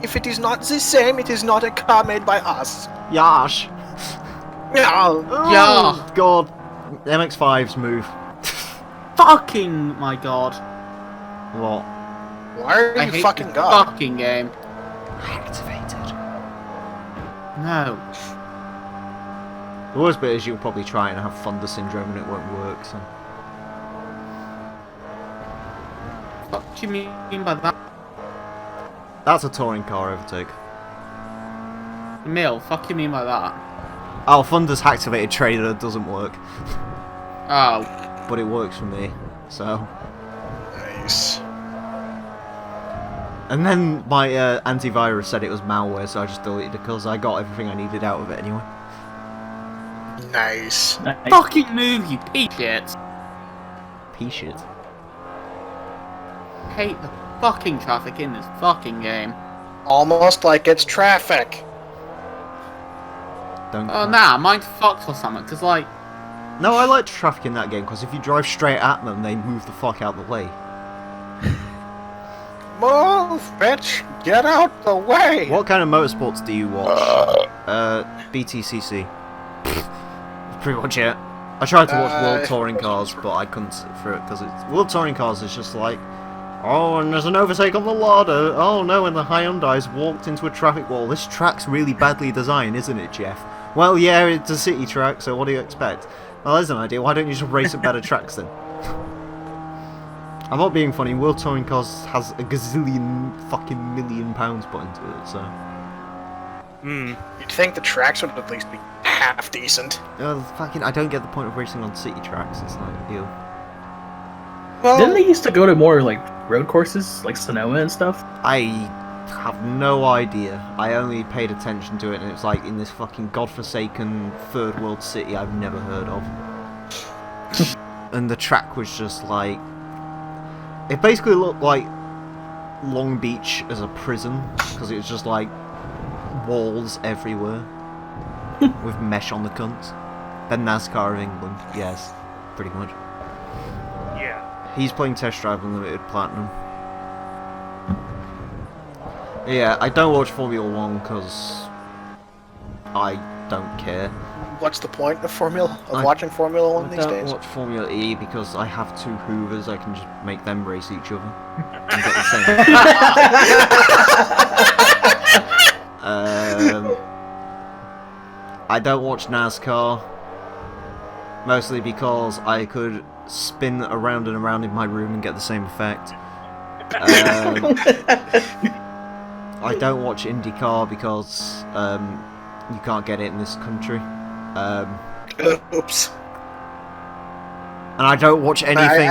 If it is not the same, it is not a car made by us. Yash! No. Yeah. Oh, God. MX-5's move. Fucking my god. What? Why are I you hate fucking this God? fucking game. Activated. No. The worst bit is you'll probably try and have Thunder Syndrome and it won't work, so... What do you mean by that? That's a touring car overtake. Emile, fuck you mean by that? Oh, Thunder's activated trader doesn't work. Oh. But it works for me, so... Nice. And then my antivirus said it was malware, so I just deleted it because I got everything I needed out of it anyway. Nice. Nice. Fucking move, you piece of shit. Piece shit. Hate the fucking traffic in this fucking game. Almost like it's traffic. Don't. Oh nah, mine's fucked or something, cause like... No, I like traffic in that game because if you drive straight at them, they move the fuck out the way. Move, bitch! Get out the way! What kind of motorsports do you watch? BTCC. That's pretty much it. I tried to watch World Touring Cars, but I couldn't sit through it because World Touring Cars is just like, oh, and there's an overtake on the ladder. Oh no, and the Hyundai's walked into a traffic wall. This track's really badly designed, isn't it, Jeff? Well, yeah, it's a city track, so what do you expect? Well, there's an idea. Why don't you just race at better tracks then? I'm not being funny. World Touring Cars has a gazillion fucking million pounds put into it, so. You'd think the tracks would at least be half decent. Fucking, I don't get the point of racing on city tracks. It's not ideal. Well, Didn't they used to go to more like road courses, like Sonoma and stuff? I have no idea. I only paid attention to it, and it's like in this fucking godforsaken third world city I've never heard of. And the track was just like, it basically looked like Long Beach as a prison, because it was just like walls everywhere with mesh on the cunts. The NASCAR of England, yes, pretty much. Yeah. He's playing Test Drive Unlimited Platinum. Yeah, I don't watch Formula 1 because I don't care. what's the point of watching Formula 1 these I don't days? watch Formula E because I have two Hoovers. I can just make them race each other and get the same. I don't watch NASCAR mostly because I could spin around and around in my room and get the same effect. I don't watch IndyCar because you can't get it in this country. Oops. And I don't watch anything.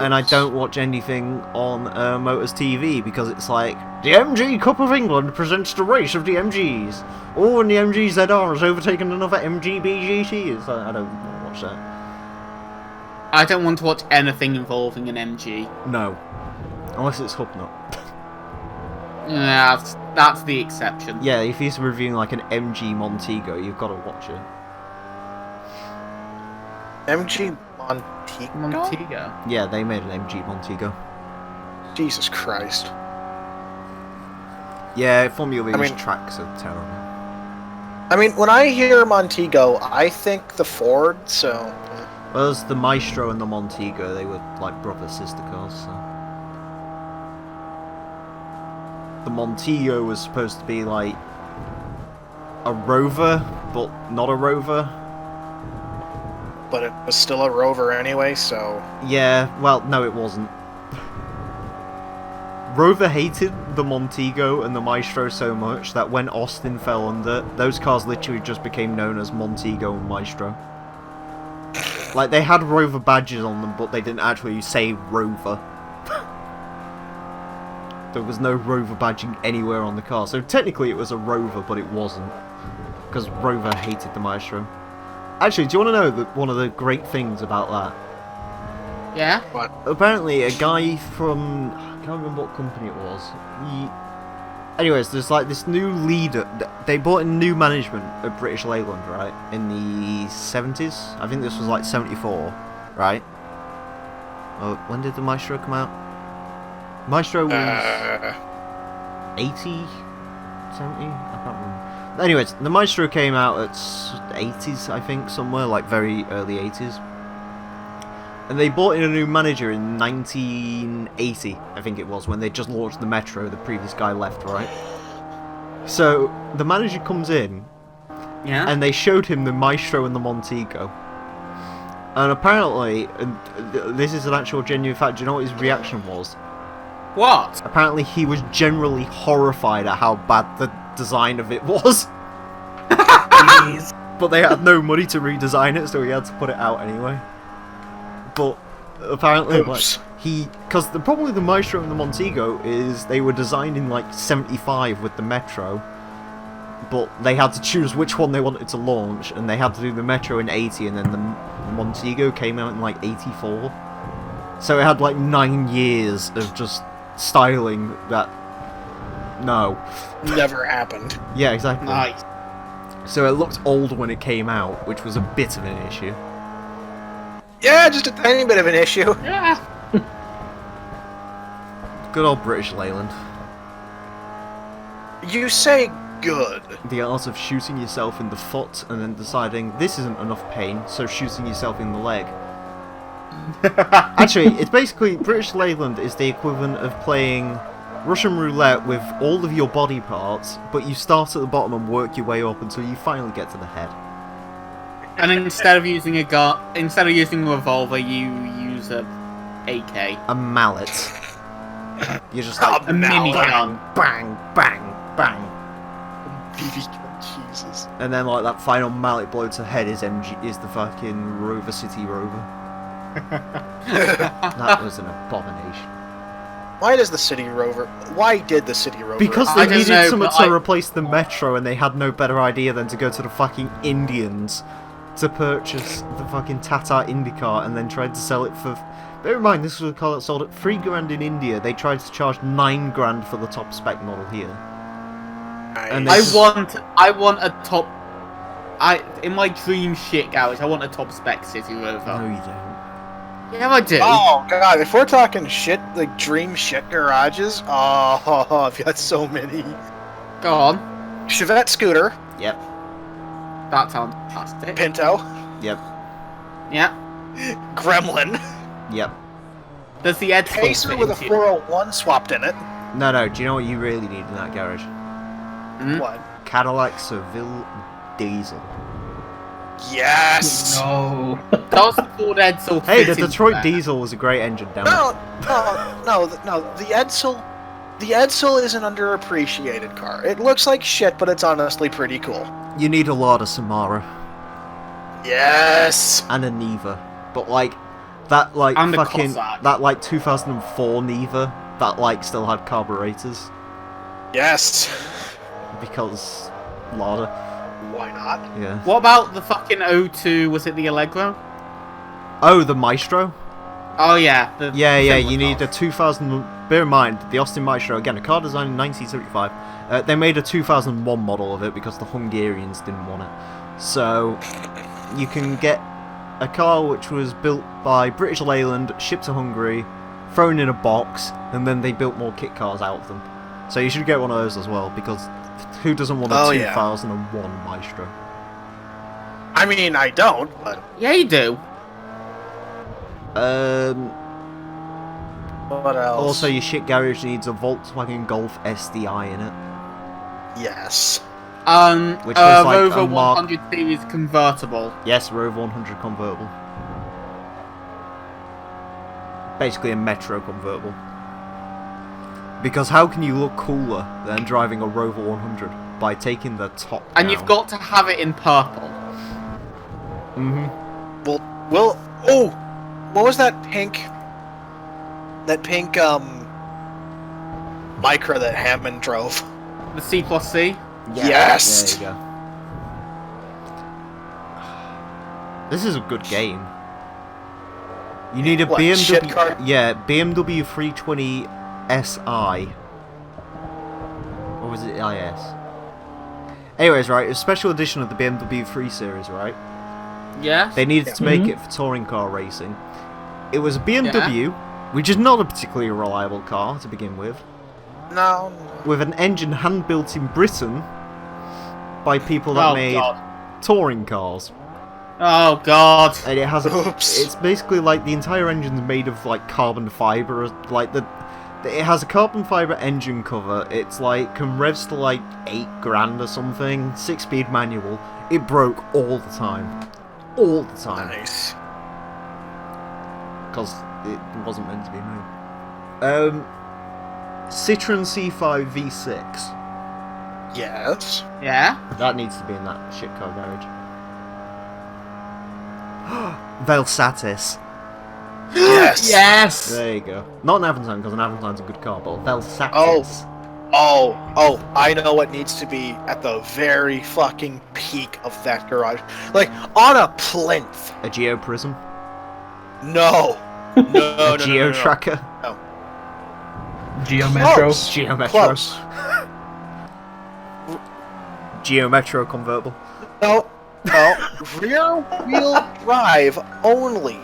I don't watch anything on Motors TV because it's like the MG Cup of England presents the race of the MGs. Oh, and the MG ZR has overtaken another MG BGT. It's like, I don't watch that. I don't want to watch anything involving an MG. No, unless it's Hubnut. Yeah, that's the exception. Yeah, if he's reviewing like an MG Montego, you've got to watch it. MG Montego? Montego. Yeah, they made an MG Montego. Jesus Christ. Yeah, Formula E's tracks are terrible. I mean, when I hear Montego, I think the Ford, so... Well, there's the Maestro and the Montego. They were like brother-sister cars, so... The Montego was supposed to be like a Rover, but not a Rover. But it was still a Rover anyway, so... Yeah, well, no it wasn't. Rover hated the Montego and the Maestro so much that when Austin fell under, those cars literally just became known as Montego and Maestro. Like, they had Rover badges on them, but they didn't actually say Rover. There was no Rover badging anywhere on the car, so technically it was a Rover, but it wasn't. Because Rover hated the Maestro. Actually, do you want to know one of the great things about that? Yeah? What? Apparently, a guy from... I can't remember what company it was. Anyways, there's like this new leader. They brought in new management at British Leyland, right? In the 70s? I think this was like 74, right? Oh, when did the Maestro come out? Maestro was 80? 70? I can't remember. Anyways, the Maestro came out at 80s, I think, somewhere, like very early 80s. And they brought in a new manager in 1980, I think it was, when they just launched the Metro. The previous guy left, right? So, the manager comes in, Yeah? and they showed him the Maestro and the Montego. And apparently, and this is an actual genuine fact, do you know what his reaction was? What? Apparently he was generally horrified at how bad the design of it was. Jeez. But they had no money to redesign it, so he had to put it out anyway. But apparently, Oops. because the problem with the Maestro and the Montego is they were designed in like 75 with the Metro, but they had to choose which one they wanted to launch, and they had to do the Metro in 80, and then the Montego came out in like 84. So it had like 9 years of just styling that... No. Never happened. Yeah, exactly. Nice. So it looked old when it came out, which was a bit of an issue. Yeah, just a tiny bit of an issue. Yeah. Good old British Leyland. You say good. The art of shooting yourself in the foot and then deciding this isn't enough pain, so shooting yourself in the leg. Actually, it's basically British Leyland is the equivalent of playing Russian roulette with all of your body parts, but you start at the bottom and work your way up until you finally get to the head. And instead of using a revolver, you use a AK. A mallet. You're just like A minigun. bang, bang, bang. BB gun, Jesus. And then like that final mallet blow to head is the fucking Rover City Rover. That was an abomination. Why did the City Rover Because I they don't needed know, someone but to replace the Metro and they had no better idea than to go to the fucking Indians to purchase the fucking Tata IndyCar and then tried to sell it for... Bear in mind, this was a car that sold at $3,000 in India. They tried to charge $9,000 for the top spec model here. And Nice. I want a top... in my dream shit garage, I want a top spec City Rover. No, you don't. Yeah, I do. Oh god, if we're talking shit, like dream shit garages, oh, I've got so many. Go on. Chevette scooter, Yep. That sounds fantastic. Pinto, Yep. Yeah. Gremlin, Yep. Does the Ed still Pacer fit with a into it? 401 swapped in it. No, do you know what you really need in that garage? Hmm? What? Cadillac Seville Diesel. Yes! No. Does the Ford Edsel Hey, fit the into Detroit that? Diesel was a great engine, damn it. No, the Edsel is an underappreciated car. It looks like shit, but it's honestly pretty cool. You need a lot of Samara Yes! and a Neva, but like that like And a fucking Cossack. that like 2004 Neva that like still had carburetors Yes! because Lada. Why not? Yeah. What about the fucking O2, was it the Allegro? Oh, the Maestro. Oh yeah. The Yeah. similar You need car. a 2000. Bear in mind, the Austin Maestro again, a car designed in 1975. They made a 2001 model of it because the Hungarians didn't want it. So you can get a car which was built by British Leyland, shipped to Hungary, thrown in a box, and then they built more kit cars out of them. So you should get one of those as well, because who doesn't want a Oh, yeah. 2001 Maestro? I mean, I don't, but Yeah, you do. what else? Also, your shit garage needs a Volkswagen Golf SDI in it. Yes. Which was like Rover a Mark- 100 series convertible. Yes, Rover 100 convertible. Basically a Metro convertible. Because how can you look cooler than driving a Rover 100? By taking the top And down. you've got to have it in purple. Mm-hmm. Well, oh! What was that pink... Micra that Hammond drove? The C plus C. Yes! There you go. This is a good game. You need a What, BMW... shit car? Yeah, BMW 320 SI. Or was it IS? Anyways, right, a special edition of the BMW 3 Series, right? Yes. They needed to make Mhm. it for touring car racing. It was a BMW, which is not a particularly reliable car to begin with No. an engine hand-built in Britain by people that Oh, made God. touring cars. Oh god. And it has a, Oops. it's basically like the entire engine's made of like carbon fiber, like it has a carbon fiber engine cover. It's like can revs to like $8,000 or something. 6-speed manual. It broke all the time, Nice. because it wasn't meant to be made. Citroen C5 V6. Yes. Yeah. That needs to be in that shit car garage. Velsatis. Yes. Yes. There you go. Not an Aventine, because an Aventine's a good car, but Velsatis. Oh, I know what needs to be at the very fucking peak of that garage. Like, on a plinth. A Geo Prism. No. A Geo Tracker. Geo Metro. Close. Geo Metro. Close. Geo Metro convertible. No. Rear wheel drive only.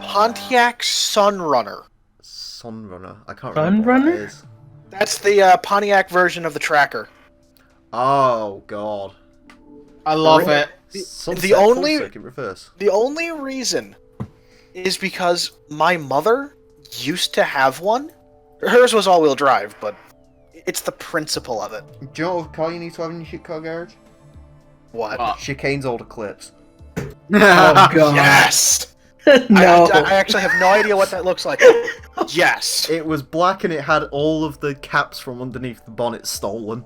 Pontiac Sunrunner. Sunrunner. I can't remember what Sunrunner? that is. That's the Pontiac version of the Tracker. Oh god. I love it. Sunset only- full circuit reverse. The only reason is because my mother used to have one. Hers was all-wheel drive, but it's the principle of it. Do you know what car you need to have in your shit car garage? What? Chicane's old Eclipse. Oh god. Yes! No. I actually have no idea what that looks like. Yes. It was black and it had all of the caps from underneath the bonnet stolen.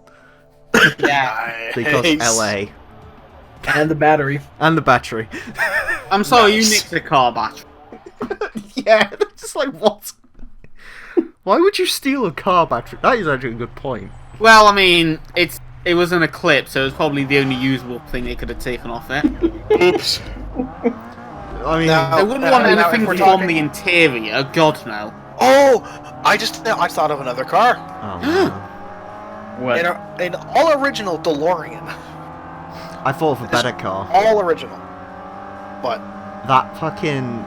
Yeah. Because Nice. LA. And the battery. And the battery. I'm sorry, Nice. you nicked the car battery. Yeah, just like, what? Why would you steal a car battery? That is actually a good point. Well, I mean, it was an Eclipse, so it was probably the only usable thing they could have taken off it. Oops. I mean, No. They wouldn't now want if anything we're from talking- the interior, God no. Oh! I thought of another car. oh, no. What? An all-original DeLorean. I thought of a better car. All original. But That fucking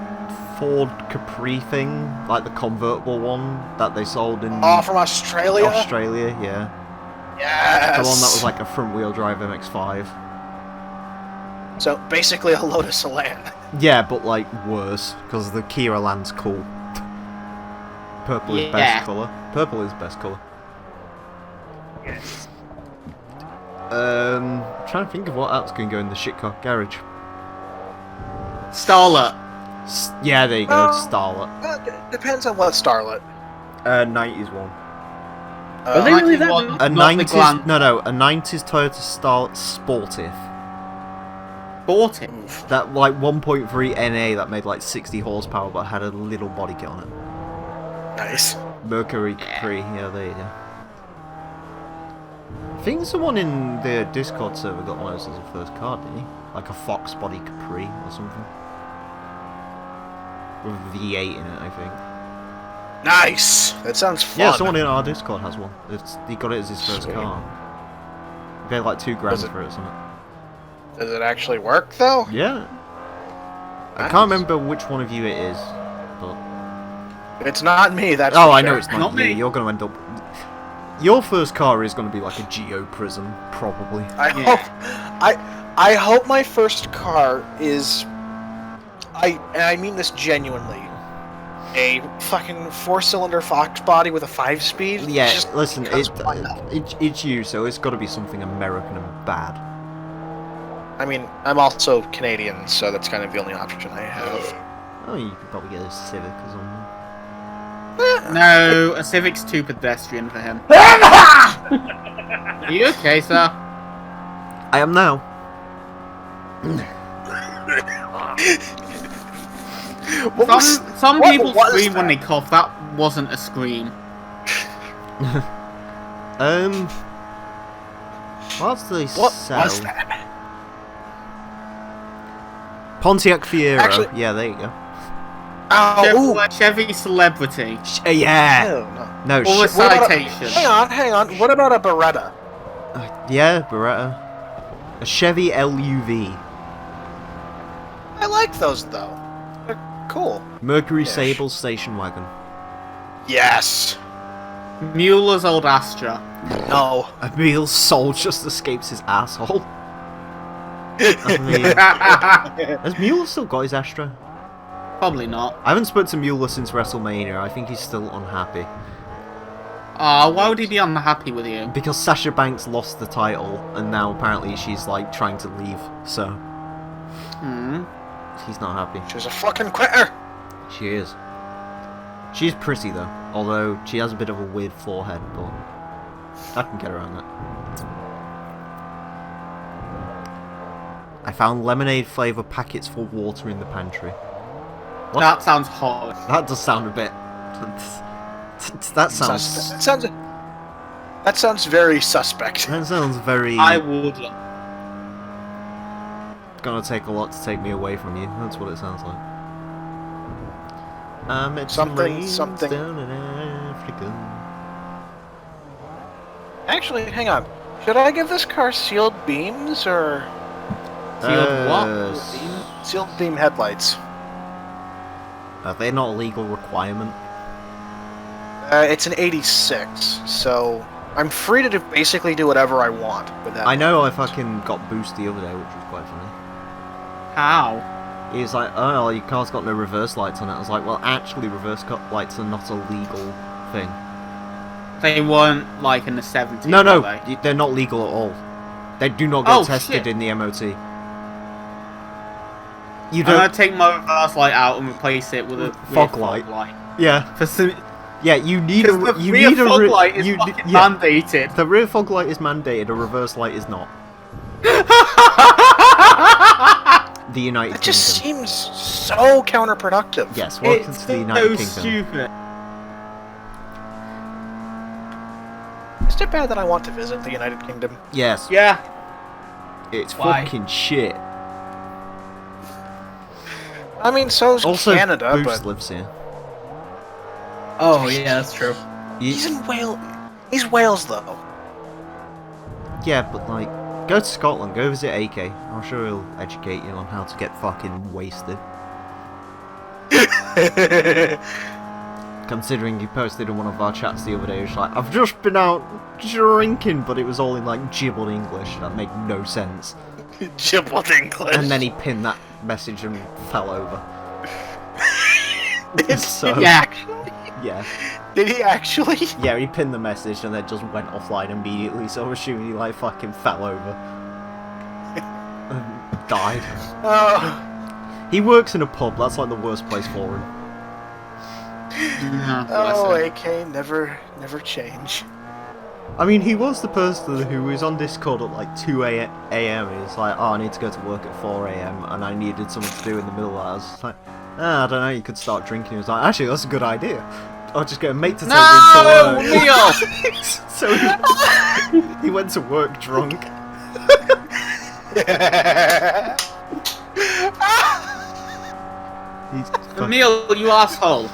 Ford Capri thing, like the convertible one that they sold in from Australia? Australia, yeah. Yes! The one that was like a front-wheel drive MX-5. So, basically a Lotus Elan. Yeah, but like worse, because the Kia Elan's cool. Purple is Yeah. best colour. Purple is best colour. Yes. Trying to think of what else can go in the shit car garage. Starlet. Yeah, there you go, Oh. Starlet. Depends on what Starlet. 90s one. Are they really that 91, new? A not the 90s, Glam a 90s Toyota Starlet Sportif. bought it. That like 1.3 NA that made like 60 horsepower but had a little body kit on it. Nice. Mercury Capri, yeah, there you go. I think someone in the Discord server got one of those as a first car, didn't he? Like a Fox body Capri or something. With a V8 in it, I think. Nice! That sounds fun. Yeah, someone in our Discord has one. He got it as his first Sweet. car. He paid like $2 Does it- for it or something. Does it actually work, though? Yeah. I Nice. can't remember which one of you it is, but... It's not me, that's Oh, for I know sure. it's not, Not you. me. You're going to end up... Your first car is going to be like a Geo Prism, probably. I hope my first car is... and I mean this genuinely. A fucking 4-cylinder Fox body with a 5-speed? Yeah, Just listen, because why not? it's you, so it's got to be something American and bad. I mean, I'm also Canadian, so that's kind of the only option I have. Oh, you could probably get a Civic or something. No, a Civic's too pedestrian for him. Are you okay, sir? I am now. What was- Some what people was scream when that? they cough. That wasn't a scream. What else do they What sell? was that? Pontiac Fiero. Actually- Yeah, there you go. Oh, Chevy Celebrity. Yeah. no. No, Or a What about a- citation. Hang on. What about a Beretta? yeah, Beretta. A Chevy LUV. I like those, though. They're cool. Mercury Ish. Sable Station Wagon. Yes. Mueller's old Astra. No. Emile's soul just escapes his asshole. I mean, has Mueller still got his Astra? Probably not. I haven't spoken to Mueller since WrestleMania. I think he's still unhappy. Why would he be unhappy with you? Because Sasha Banks lost the title, and now apparently she's like trying to leave, so Hmm. he's not happy. She's a fucking quitter. She is. She's pretty though, although she has a bit of a weird forehead, but I can get around that. I found lemonade flavour packets for water in the pantry. What? That sounds hard. That does sound a bit... That sounds... That sounds very suspect. That sounds very... I would. Gonna take a lot to take me away from you. That's what it sounds like. I met Something- some something. down in Africa. Actually, hang on. Should I give this car sealed beams or Sealed what? Uh, sealed beam headlights? Are they not a legal requirement? It's an 86, so I'm free to basically do whatever I want with that. I know I fucking got boost the other day, which was quite funny. How? He was like, oh, your car's got no reverse lights on it. I was like, well, actually, reverse lights are not a legal thing. They weren't like in the 70s. No, no, were they? they're not legal at all. They do not get tested shit. in the MOT. You I'm don't. gonna take my reverse light out and replace it with a Fog weird light. Yeah. For some, Yeah, you need a. the You rear need a. fog light is you, fucking yeah, mandated. the rear fog light is mandated. A reverse light is not. The United That just Kingdom. seems so counterproductive. Yes, welcome It's to the United so Kingdom. stupid. Is it bad that I want to visit the United Kingdom? Yes, Yeah. it's Why? fucking shit. I mean, so's Also, Canada, Boost but lives here. Oh yeah, that's true. he's in Wales. He's Wales, though. Yeah, but like, go to Scotland, go visit AK. I'm sure he'll educate you on how to get fucking wasted. Considering he posted in one of our chats the other day, he was like, I've just been out drinking, but it was all in like gibbled English. That made no sense. Gibbled English. And then he pinned that message and fell over. So, Did he actually? yeah. Did he actually? Yeah, he pinned the message and then just went offline immediately, so I'm assuming he like fucking fell over. And died. Oh, He works in a pub, that's like the worst place for him. oh, AK never change. I mean, he was the person who was on Discord at like 2 a.m. He was like, oh, I need to go to work at 4 a.m. and I needed something to do in the middle of that. I was like, I don't know, you could start drinking. He was like, actually, that's a good idea. I'll just get a mate to take me to work. Neil! So he went to work drunk. He's Emile, you asshole.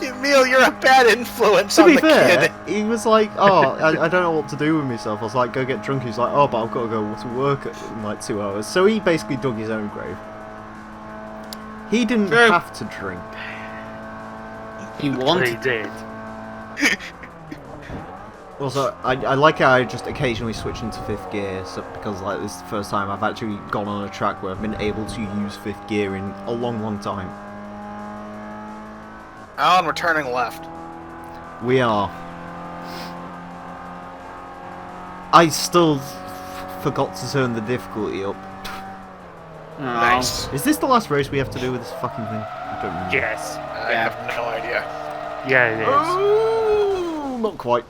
Emile, you're a bad influence To on be the fair, kid. he was like, oh, I don't know what to do with myself. I was like, go get drunk. He's like, oh, but I've got to go to work in like 2 hours. So he basically dug his own grave. He didn't True. have to drink. He He wanted. did. Also, I like how I just occasionally switch into 5th gear, so, because like this is the first time I've actually gone on a track where I've been able to use 5th gear in a long time. Alan, we're turning left. We are. I still forgot to turn the difficulty up. Oh. Nice. Is this the last race we have to do with this fucking thing? I don't remember. Yes. I have no idea. Yeah, it is. Oh, not quite.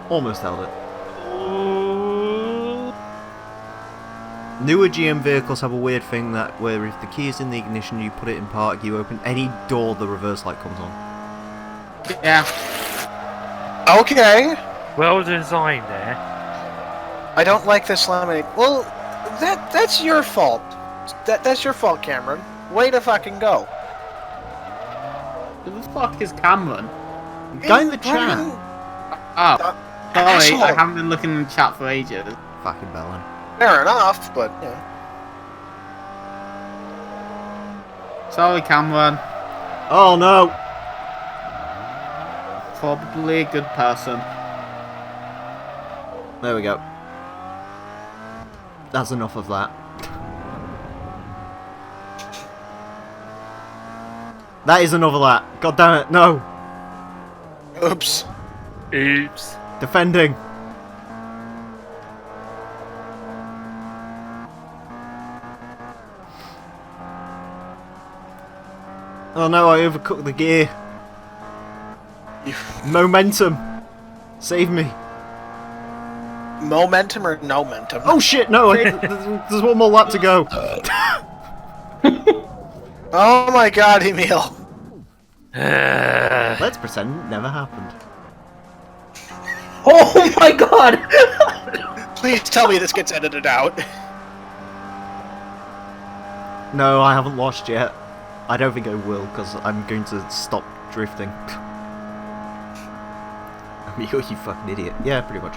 Almost held it. Newer GM vehicles have a weird thing that where if the key is in the ignition, you put it in park, you open any door, the reverse light comes on. Yeah. Okay. Well designed there. I don't like this laminate. Well, that's your fault. That's your fault, Cameron. Way to fucking go. Who the fuck is Cameron? Guy in the chat. Oh. Sorry, asshole. I haven't been looking in the chat for ages. Fucking bellend. Fair enough, but yeah. Sorry, Cameron. Oh no! Probably a good person. There we go. That's enough of that. That is enough of that. God damn it, no! Oops. Oops. Defending. Oh no, I overcooked the gear. Momentum. Save me. Momentum or no momentum? Oh shit, no, there's one more lap to go. Oh my god, Emile. Let's pretend it never happened. Oh my god! Please tell me this gets edited out. No, I haven't lost yet. I don't think I will, because I'm going to stop drifting. Emile, you fucking idiot. Yeah, pretty much.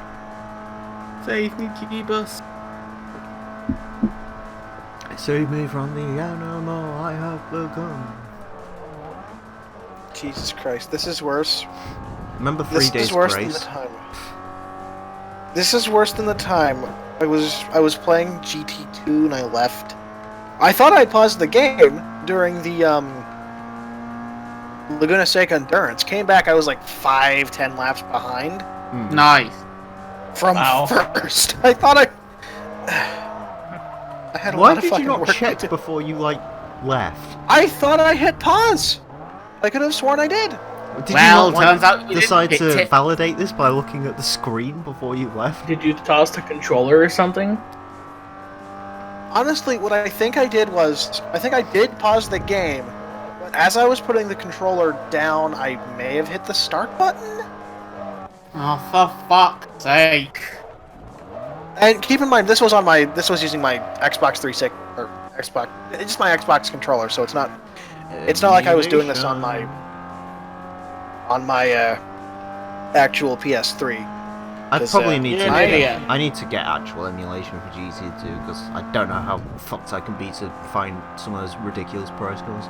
Save me, G-Bus. Save me from the animal I have become. Jesus Christ, this is worse. Remember 3 This days is worse than grace? the time. This is worse than the time I was playing GT2 and I left. I thought I paused the game during the Laguna Seca Endurance. Came back, I was like 5-10 laps behind Nice. from Wow. first. I thought I had a Why lot of did you fucking not work to check do. before you, like, left? I thought I hit pause. I could have sworn I did. Did Well, you not, like, turns out you decide didn't to hit it. validate this by looking at the screen before you left? Did you toss the controller or something? Honestly, what I think I did was, I think I did pause the game, but as I was putting the controller down, I may have hit the start button. Oh, for fuck's sake. And keep in mind, this was using my Xbox 360 or Xbox, it's just my Xbox controller, so it's not like I was doing this on my actual PS3. I probably need you're to. an idiot. I need to get actual emulation for GT2 because I don't know how fucked I can be to find some of those ridiculous price scores.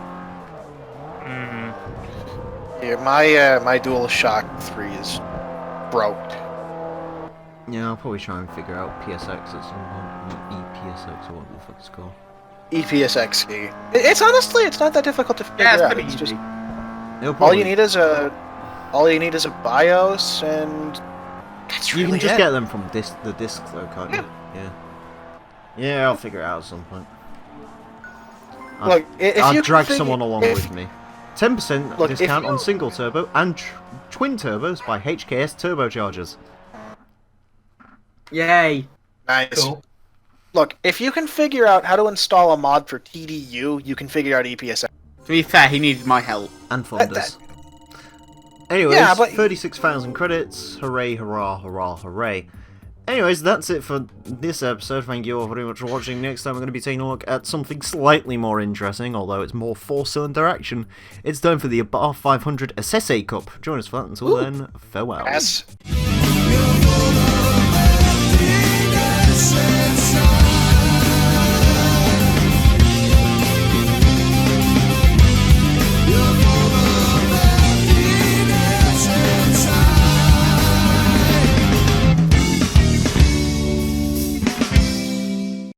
Yeah, my DualShock 3 is broke. Yeah, I'll probably try and figure out PSX at some point. Not EPSX or what the fuck it's called. EPSXE. It's honestly, it's not that difficult to figure Yeah, it's out. pretty It's easy. just It'll all probably, you need is a BIOS, and that's you really can just it. get them from the discs though, can't you? Yeah. Yeah, I'll figure it out at some point. Look, if I'll you drag configure- someone along if- with me. 10% Look, if discount you- on single turbo and twin turbos by HKS turbochargers. Yay. Nice. Cool. Look, if you can figure out how to install a mod for TDU, you can figure out EPSX. To be fair, he needed my help. And funders. Anyways, Yeah, but- 36,000 credits. Hooray, hurrah, hurrah, hooray. Anyways, that's it for this episode. Thank you all very much for watching. Next time we're going to be taking a look at something slightly more interesting, although it's more 4-cylinder action. It's time for the Bar 500 Assesse Cup. Join us for that. Until then, farewell. Yes.